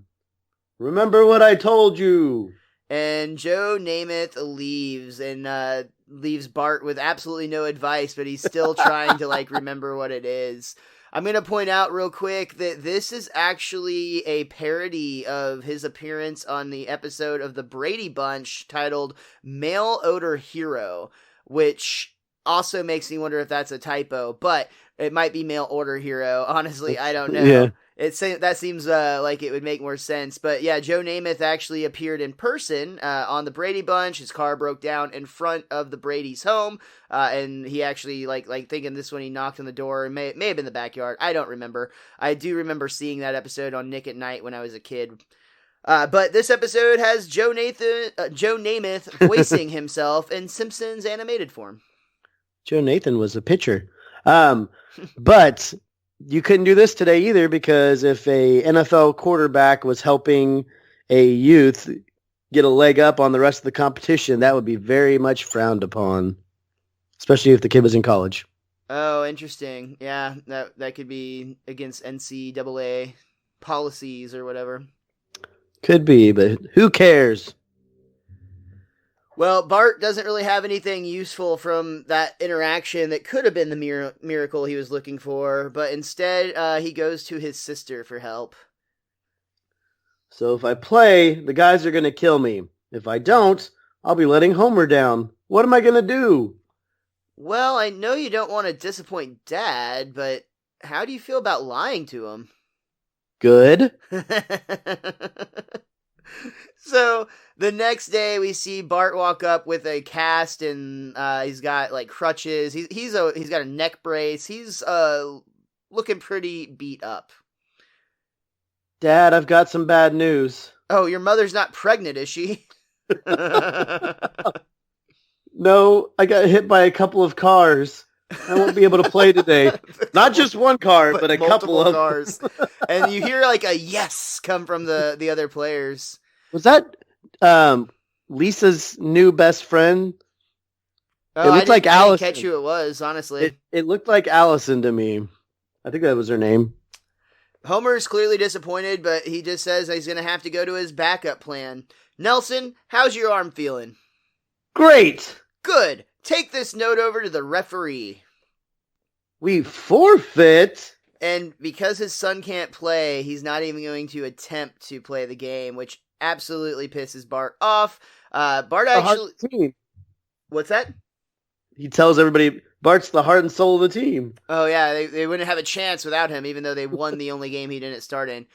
Remember what I told you. And Joe Namath leaves and leaves Bart with absolutely no advice, but he's still trying to like remember what it is. I'm going to point out real quick that this is actually a parody of his appearance on the episode of the Brady Bunch titled Mail Odor Hero, which also makes me wonder if that's a typo, but it might be Mail Order Hero. Honestly, I don't know. Yeah. That seems like it would make more sense. But yeah, Joe Namath actually appeared in person on the Brady Bunch. His car broke down in front of the Brady's home. And he actually, like thinking this when he knocked on the door. It may have been the backyard. I don't remember. I do remember seeing that episode on Nick at Night when I was a kid. But this episode has Joe Namath voicing himself in Simpsons animated form. Joe Nathan was a pitcher. But you couldn't do this today either, because if a NFL quarterback was helping a youth get a leg up on the rest of the competition, that would be very much frowned upon, especially if the kid was in college. Oh, interesting. Yeah, that could be against NCAA policies or whatever. Could be, but who cares? Well, Bart doesn't really have anything useful from that interaction that could have been the miracle he was looking for, but instead he goes to his sister for help. So if I play, the guys are going to kill me. If I don't, I'll be letting Homer down. What am I going to do? Well, I know you don't want to disappoint Dad, but how do you feel about lying to him? Good. So the next day we see Bart walk up with a cast, and he's got like crutches. He's got a neck brace. He's looking pretty beat up. Dad, I've got some bad news. Oh, your mother's not pregnant, is she? No, I got hit by a couple of cars. I won't be able to play today. Not just one car, but a couple of cars. And you hear like a yes come from the other players. Was that Lisa's new best friend. Oh, It looked like I didn't Allison. catch who it was, honestly. It looked like Allison to me. I think that was her name. Homer's clearly disappointed, but he just says he's going to have to go to his backup plan. Nelson, how's your arm feeling? Great. Good. Take this note over to the referee. We forfeit. And because his son can't play, he's not even going to attempt to play the game, which absolutely pisses Bart off. Bart actually... What's that? He tells everybody Bart's the heart and soul of the team. Oh, yeah, they wouldn't have a chance without him, even though they won the only game he didn't start in.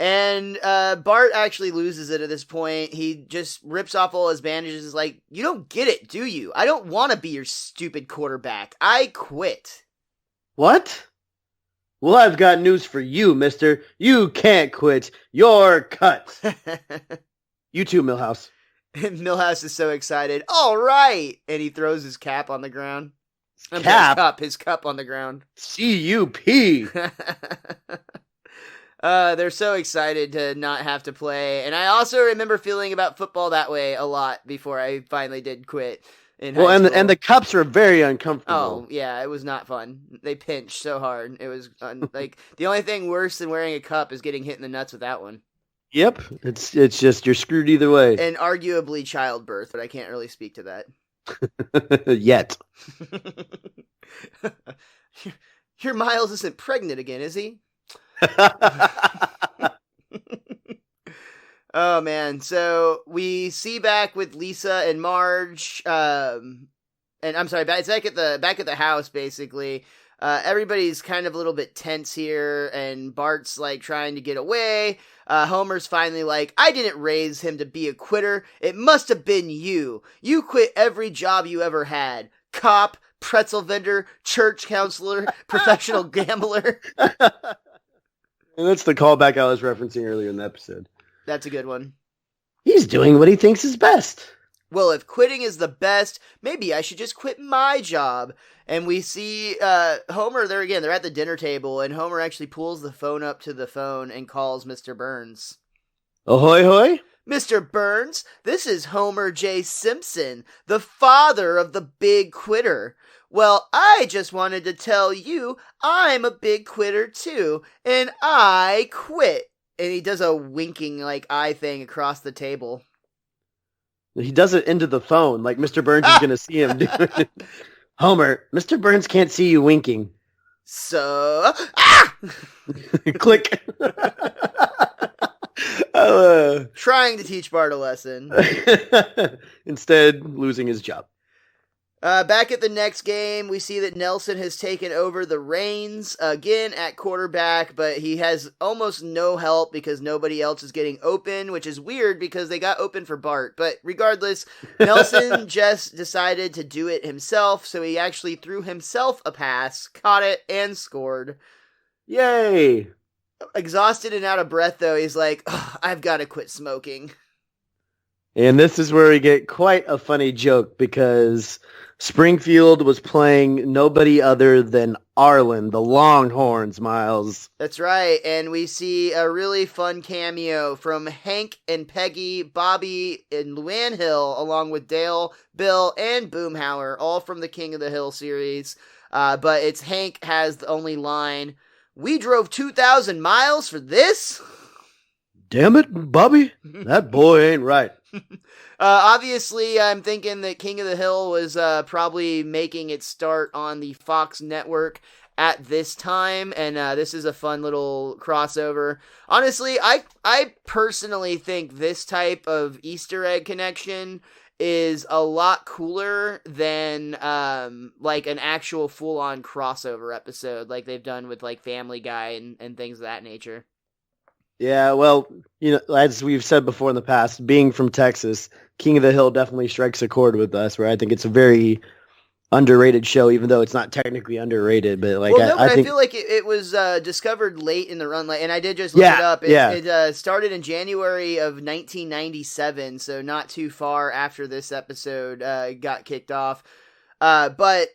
And Bart actually loses it at this point. He just rips off all his bandages. Is like, you don't get it, do you? I don't want to be your stupid quarterback. I quit. What? Well, I've got news for you, mister. You can't quit. You're cut. You too, Milhouse. And Milhouse is so excited. All right. And he throws his cap on the ground. His cup on the ground. C-U-P. They're so excited to not have to play. And I also remember feeling about football that way a lot before I finally did quit. And the cups were very uncomfortable. Oh, yeah, it was not fun. They pinched so hard. It was like the only thing worse than wearing a cup is getting hit in the nuts with that one. Yep, it's just you're screwed either way. And arguably childbirth, but I can't really speak to that. Yet. Your Miles isn't pregnant again, is he? Oh man, so we see back with Lisa and Marge, and I'm sorry, it's back at the house basically. Everybody's kind of a little bit tense here, and Bart's like trying to get away. Homer's finally like, I didn't raise him to be a quitter. It must have been you. You quit every job you ever had. Cop, pretzel vendor, church counselor, professional gambler. And that's the callback I was referencing earlier in the episode. That's a good one. He's doing what he thinks is best. Well, if quitting is the best, maybe I should just quit my job. And we see Homer, they're at the dinner table, and Homer actually pulls the phone up to the phone and calls Mr. Burns. Ahoy, hoy! Mr. Burns, this is Homer J. Simpson, the father of the big quitter. Well, I just wanted to tell you I'm a big quitter too, and I quit. And he does a winking eye thing across the table. He does it into the phone, like Mr. Burns is going to see him do it. Homer, Mr. Burns can't see you winking. So, click. Trying to teach Bart a lesson. Instead, losing his job. Back at the next game, we see that Nelson has taken over the reins again at quarterback, but he has almost no help because nobody else is getting open, which is weird because they got open for Bart. But regardless, Nelson just decided to do it himself, so he actually threw himself a pass, caught it, and scored. Yay! Exhausted and out of breath, though, he's like, I've got to quit smoking. And this is where we get quite a funny joke because Springfield was playing nobody other than Arlen, the Longhorns, Miles. That's right, and we see a really fun cameo from Hank and Peggy, Bobby, and Luann Hill, along with Dale, Bill, and Boomhauer, all from the King of the Hill series. But it's Hank has the only line, "We drove 2,000 miles for this?" Damn it, Bobby. That boy ain't right. Obviously, I'm thinking that King of the Hill was probably making its start on the Fox network at this time, and this is a fun little crossover. Honestly, I personally think this type of Easter egg connection is a lot cooler than like an actual full-on crossover episode like they've done with like Family Guy and things of that nature. Yeah, well, as we've said before in the past, being from Texas, King of the Hill definitely strikes a chord with us, where I think it's a very underrated show, even though it's not technically underrated. But I think... feel like it was discovered late in the run, and I did just look it up. It started in January of 1997, so not too far after this episode got kicked off. But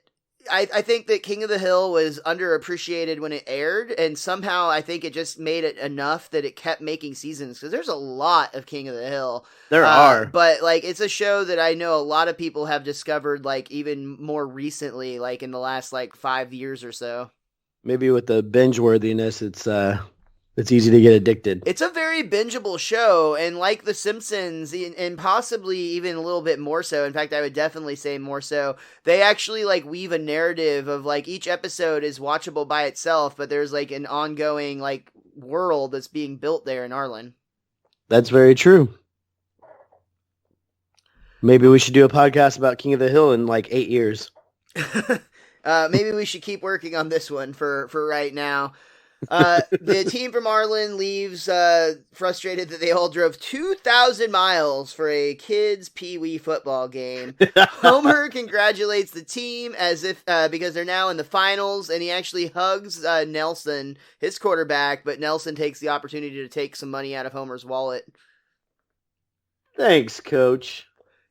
I think that King of the Hill was underappreciated when it aired, and somehow I think it just made it enough that it kept making seasons, because there's a lot of King of the Hill. There are. But, like, it's a show that I know a lot of people have discovered, like, even more recently, like, in the last, like, 5 years or so. Maybe with the binge worthiness, it's easy to get addicted. It's a very bingeable show, and like The Simpsons, and possibly even a little bit more so. In fact, I would definitely say more so. They actually like weave a narrative of like each episode is watchable by itself, but there's like an ongoing like world that's being built there in Arlen. That's very true. Maybe we should do a podcast about King of the Hill in like 8 years. Maybe we should keep working on this one for right now. The team from Arlen leaves frustrated that they all drove 2,000 miles for a kids' peewee football game. Homer congratulates the team as if because they're now in the finals, and he actually hugs Nelson, his quarterback, but Nelson takes the opportunity to take some money out of Homer's wallet. Thanks, Coach.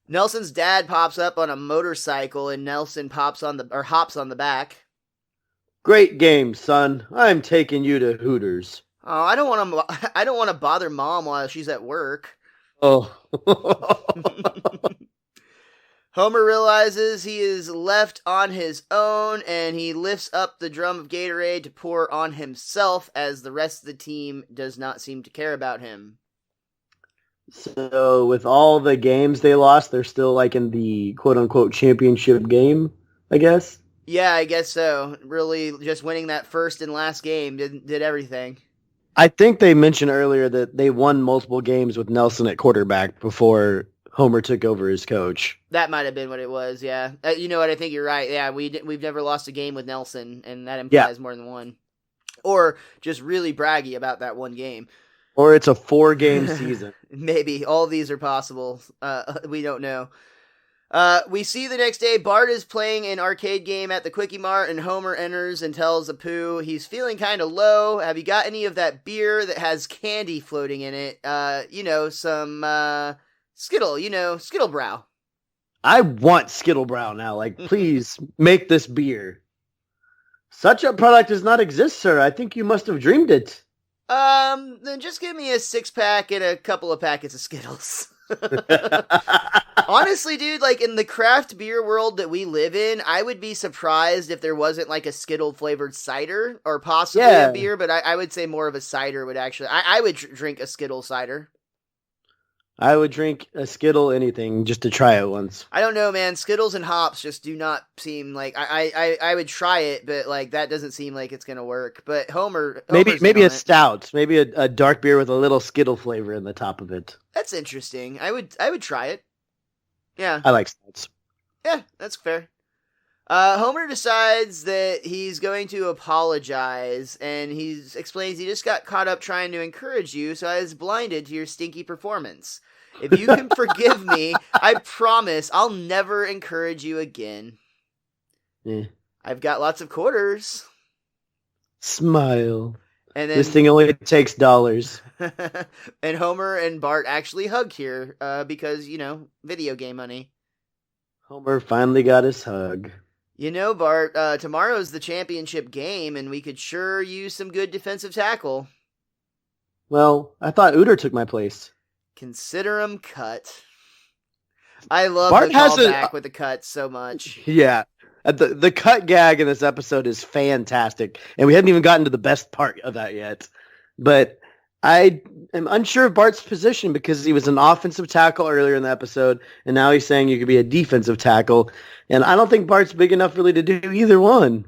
Nelson's dad pops up on a motorcycle, and Nelson hops on the back. Great game, son. I'm taking you to Hooters. Oh, I don't want to bother Mom while she's at work. Oh. Homer realizes he is left on his own, and he lifts up the drum of Gatorade to pour on himself, as the rest of the team does not seem to care about him. So, with all the games they lost, they're still like in the quote-unquote championship game, I guess? Yeah, I guess so. Really, just winning that first and last game did everything. I think they mentioned earlier that they won multiple games with Nelson at quarterback before Homer took over as coach. That might have been what it was, yeah. You know what, I think you're right. Yeah, we've never lost a game with Nelson, and that implies more than one. Or just really braggy about that one game. Or it's a 4-game season. Maybe. All of these are possible. We don't know. We see the next day Bart is playing an arcade game at the Quickie Mart, and Homer enters and tells Apu he's feeling kind of low. Have you got any of that beer that has candy floating in it? Some Skittle, Skittle Brow. I want Skittle Brow now. Like, please make this beer. Such a product does not exist, sir. I think you must have dreamed it. Then just give me a 6-pack and a couple of packets of Skittles. Honestly, dude, like in the craft beer world that we live in, I would be surprised if there wasn't like a Skittle flavored cider or possibly a beer, but I would say more of a cider would actually. I would drink a Skittle cider. I would drink a Skittle anything just to try it once. I don't know, man. Skittles and hops just do not seem like I would try it, but like that doesn't seem like it's gonna work. But Homer's maybe a stout, maybe a dark beer with a little Skittle flavor in the top of it. That's interesting. I would try it. Yeah, I like stouts. Yeah, that's fair. Homer decides that he's going to apologize, and he explains he just got caught up trying to encourage you, so I was blinded to your stinky performance. If you can forgive me, I promise I'll never encourage you again. Yeah. I've got lots of quarters. Smile. And then, this thing only takes $. And Homer and Bart actually hug here, because, video game money. Homer finally got his hug. Bart, tomorrow's the championship game, and we could sure use some good defensive tackle. Well, I thought Uter took my place. Consider him cut. I love Bart the callback with the cut so much. Yeah. The cut gag in this episode is fantastic, and we haven't even gotten to the best part of that yet. But I am unsure of Bart's position because he was an offensive tackle earlier in the episode, and now he's saying you could be a defensive tackle. And I don't think Bart's big enough really to do either one.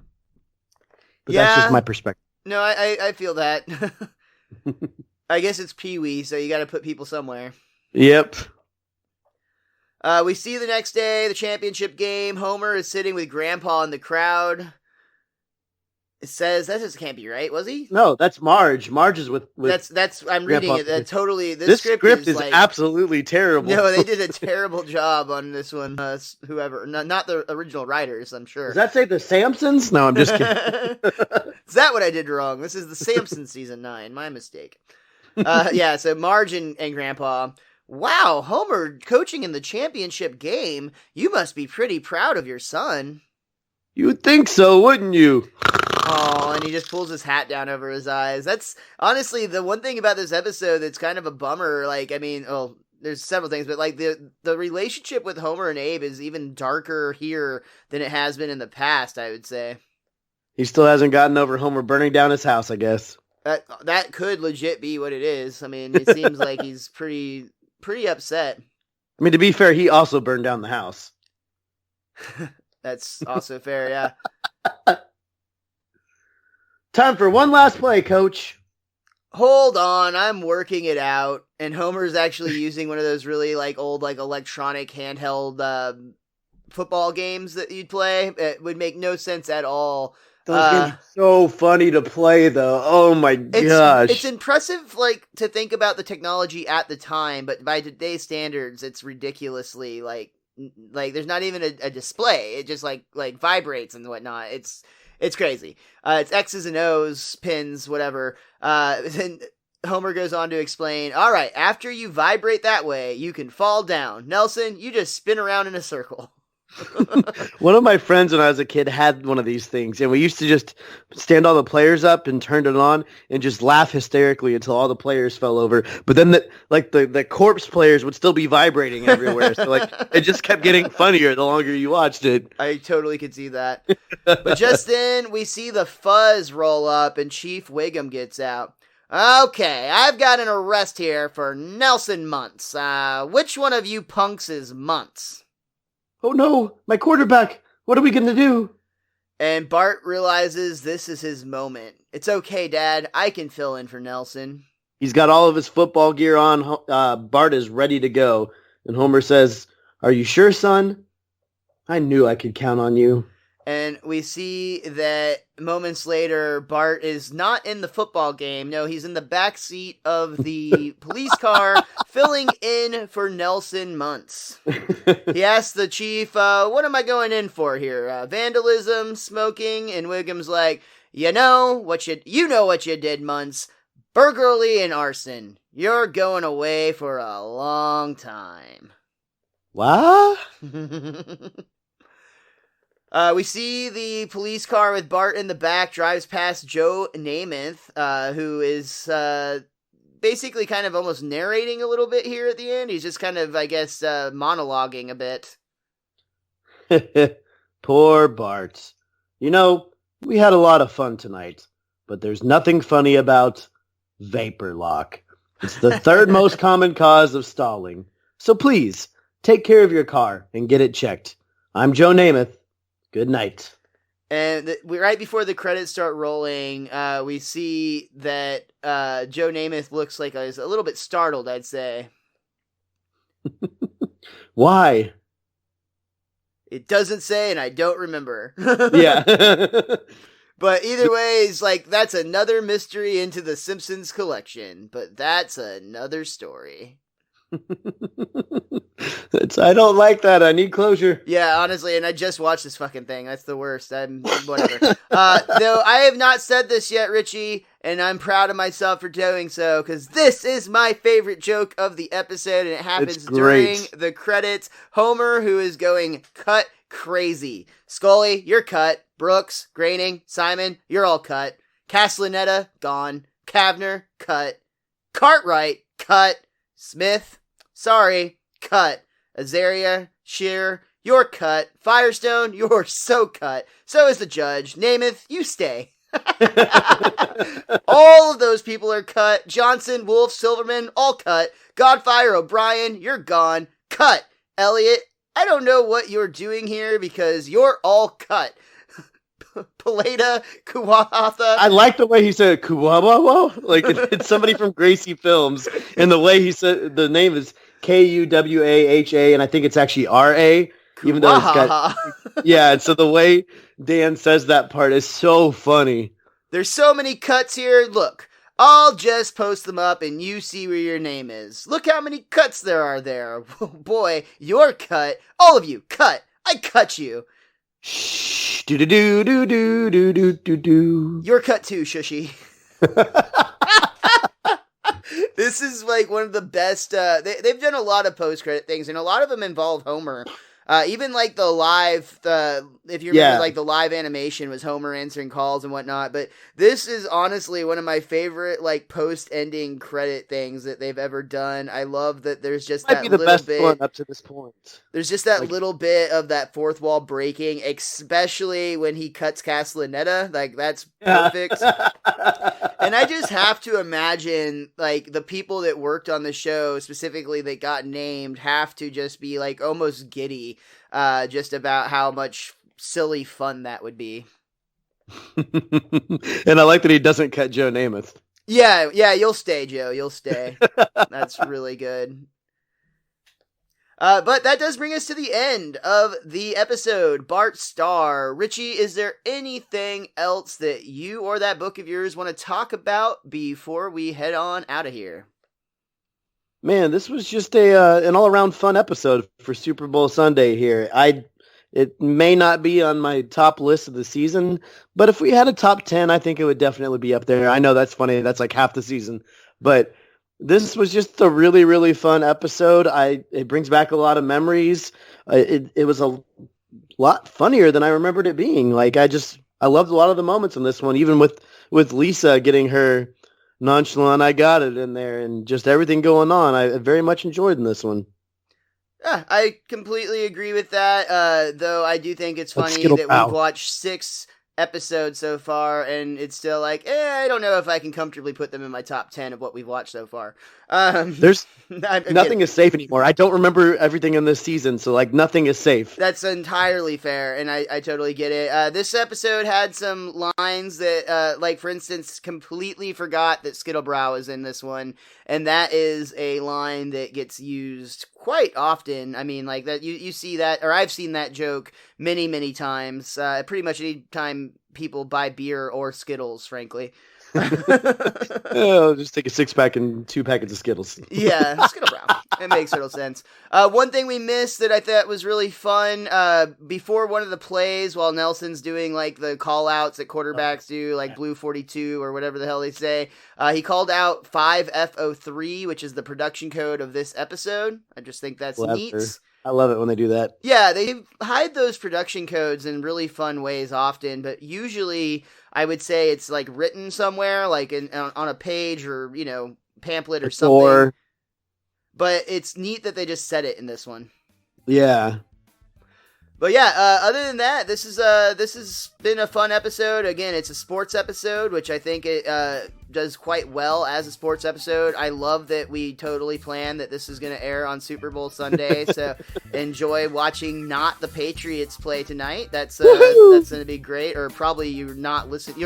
But that's just my perspective. No, I feel that. I guess it's Pee-wee, so you got to put people somewhere. Yep. We see the next day, the championship game. Homer is sitting with Grandpa in the crowd. It says that just can't be right, was he? No, that's Marge. Marge is with that's I'm Grandpa. Reading it. That totally. This script is like, absolutely terrible. No, they did a terrible job on this one. Whoever, not the original writers, I'm sure. Does that say the Samsons? No, I'm just kidding. Is that what I did wrong? This is the Samsons season 9. My mistake. Yeah. So Marge and Grandpa. Wow, Homer coaching in the championship game. You must be pretty proud of your son. You'd think so, wouldn't you? Oh, and he just pulls his hat down over his eyes. That's honestly the one thing about this episode that's kind of a bummer. Like, I mean, there's several things, but like the relationship with Homer and Abe is even darker here than it has been in the past, I would say. He still hasn't gotten over Homer burning down his house, I guess. That could legit be what it is. I mean, it seems like he's pretty upset. I mean, to be fair, he also burned down the house. That's also fair, yeah. Time for one last play, Coach. Hold on, I'm working it out. And Homer's actually using one of those really like old like electronic handheld football games that you'd play. It would make no sense at all. Those games are so funny to play, though. Oh my gosh. It's impressive, like, to think about the technology at the time, but by today's standards, it's ridiculously, like there's not even a display. It just, like vibrates and whatnot. It's crazy. It's X's and O's, pins, whatever. Then Homer goes on to explain, all right, after you vibrate that way, you can fall down. Nelson, you just spin around in a circle. One of my friends when I was a kid had one of these things, and we used to just stand all the players up and turn it on and just laugh hysterically until all the players fell over. But then the corpse players would still be vibrating everywhere. So like it just kept getting funnier the longer you watched it. I totally could see that. But just then we see the fuzz roll up and Chief Wiggum gets out. Okay, I've got an arrest here for Nelson Muntz. Which one of you punks is Muntz? Oh no, my quarterback. What are we going to do? And Bart realizes this is his moment. It's okay, Dad. I can fill in for Nelson. He's got all of his football gear on. Bart is ready to go. And Homer says, are you sure, son? I knew I could count on you. And we see that moments later, Bart is not in the football game. No, he's in the back seat of the police car, filling in for Nelson Muntz. He asks the chief, what am I going in for here? Vandalism, smoking? And Wiggum's like, you know what you did, Muntz. Burglary and arson. You're going away for a long time. What? We see the police car with Bart in the back drives past Joe Namath, who is basically kind of almost narrating a little bit here at the end. He's just kind of, I guess, monologuing a bit. Poor Bart. You know, we had a lot of fun tonight, but there's nothing funny about vapor lock. It's the third most common cause of stalling. So please, take care of your car and get it checked. I'm Joe Namath. Good night. And right before the credits start rolling, we see that Joe Namath looks like he's a little bit startled, I'd say. Why? It doesn't say, and I don't remember. Yeah. But either way, it's like, that's another mystery into the Simpsons collection. But that's another story. I don't like that. I need closure. Yeah, honestly, and I just watched this fucking thing. That's the worst. Whatever. Though I have not said this yet, Richie, and I'm proud of myself for doing so, because this is my favorite joke of the episode, and it happens during the credits. Homer, who is going cut crazy. Scully, you're cut. Brooks, Groening, Simon, you're all cut. Castellaneta, gone. Kavner, cut. Cartwright, cut. Smith, sorry, cut. Azaria, Shearer, you're cut. Firestone, you're so cut. So is the judge. Namath, you stay. All of those people are cut. Johnson, Wolf, Silverman, all cut. Godfire, O'Brien, you're gone. Cut. Elliot, I don't know what you're doing here because you're all cut. Paleta, Kuwatha. I like the way he said Kuwawawa. Like it's somebody from Gracie Films. And the way he said the name is Kuwaha, and I think it's actually RA. Even though it's got yeah, and so the way Dan says that part is so funny. There's so many cuts here. Look, I'll just post them up and you see where your name is. Look how many cuts there are there. Boy, you're cut. All of you, cut. I cut you. Shh, do. You're cut too, Shushy. This is like one of the best. They've done a lot of post-credit things, and a lot of them involve Homer. Even like the live, if you remember, like the live animation was Homer answering calls and whatnot. But this is honestly one of my favorite like post-ending credit things that they've ever done. I love that there's just that little best bit one up to this point. There's just that little bit of that fourth wall breaking, especially when he cuts Castellaneta. Like that's perfect. And I just have to imagine like the people that worked on the show, specifically that got named, have to just be like almost giddy just about how much silly fun that would be. And I like that he doesn't cut Joe Namath. Yeah, you'll stay, Joe. You'll stay. That's really good. But that does bring us to the end of the episode. Bart Star. Richie, is there anything else that you or that book of yours want to talk about before we head on out of here? Man, this was just an all-around fun episode for Super Bowl Sunday here. It may not be on my top list of the season, but if we had a top 10, I think it would definitely be up there. I know that's funny. That's like half the season, but this was just a really, really fun episode. It brings back a lot of memories. It was a lot funnier than I remembered it being. Like I loved a lot of the moments in this one, even with Lisa getting her nonchalant "I got it" in there, and just everything going on. I very much enjoyed in this one. Yeah, I completely agree with that. Though I do think it's funny that we've watched 6 episodes so far, and it's still like, I don't know if I can comfortably put them in my top 10 of what we've watched so far. There's nothing is safe anymore. I don't remember everything in this season, so like nothing is safe. That's entirely fair, and I totally get it. This episode had some lines that, like for instance, completely forgot that Skittlebrow is in this one, and that is a line that gets used quite often. I mean, like that you see that, or I've seen that joke many, many times. Pretty much any time people buy beer or Skittles, frankly. I'll just take a 6-pack and 2 packets of Skittles. Yeah, Skittlebrow. It makes total sense. One thing we missed that I thought was really fun, before one of the plays, while Nelson's doing like the call outs that quarterbacks do, like Blue 42 or whatever the hell they say, he called out 5F03, which is the production code of this episode. I just think that's neat. I love it when they do that. Yeah, they hide those production codes in really fun ways often, but usually I would say it's like written somewhere, like on a page or, pamphlet or something. But it's neat that they just said it in this one. Yeah. But yeah, other than that, this has been a fun episode. Again, it's a sports episode, which I think it does quite well as a sports episode. I love that we totally planned that this is going to air on Super Bowl Sunday, so enjoy watching not the Patriots play tonight. That's going to be great. Or probably you're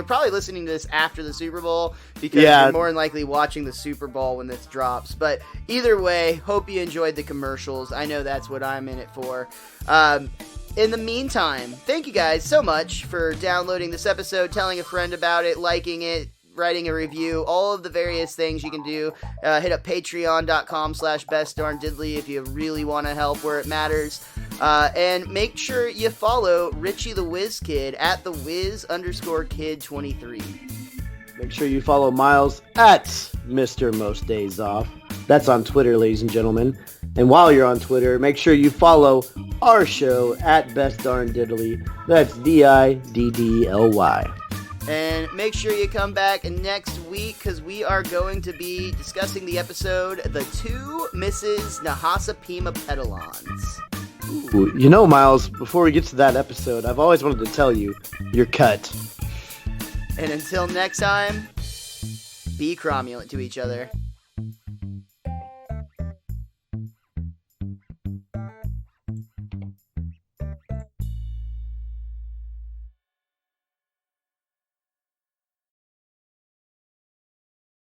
probably listening to this after the Super Bowl because you're more than likely watching the Super Bowl when this drops. But either way, hope you enjoyed the commercials. I know that's what I'm in it for. In the meantime, thank you guys so much for downloading this episode, telling a friend about it, liking it, writing a review, all of the various things you can do. Hit up patreon.com/bestdarndiddly if you really want to help where it matters. And make sure you follow Richie the Whiz Kid at the Whiz_Kid23. Make sure you follow Miles at Mr. Most Days Off. That's on Twitter, ladies and gentlemen. And while you're on Twitter, make sure you follow our show at Best Darn Diddly. That's DIDDLY. And make sure you come back next week because we are going to be discussing the episode The Two Mrs. Nahasapima Pedalons. Ooh, Miles, before we get to that episode, I've always wanted to tell you, you're cut. And until next time, be cromulent to each other.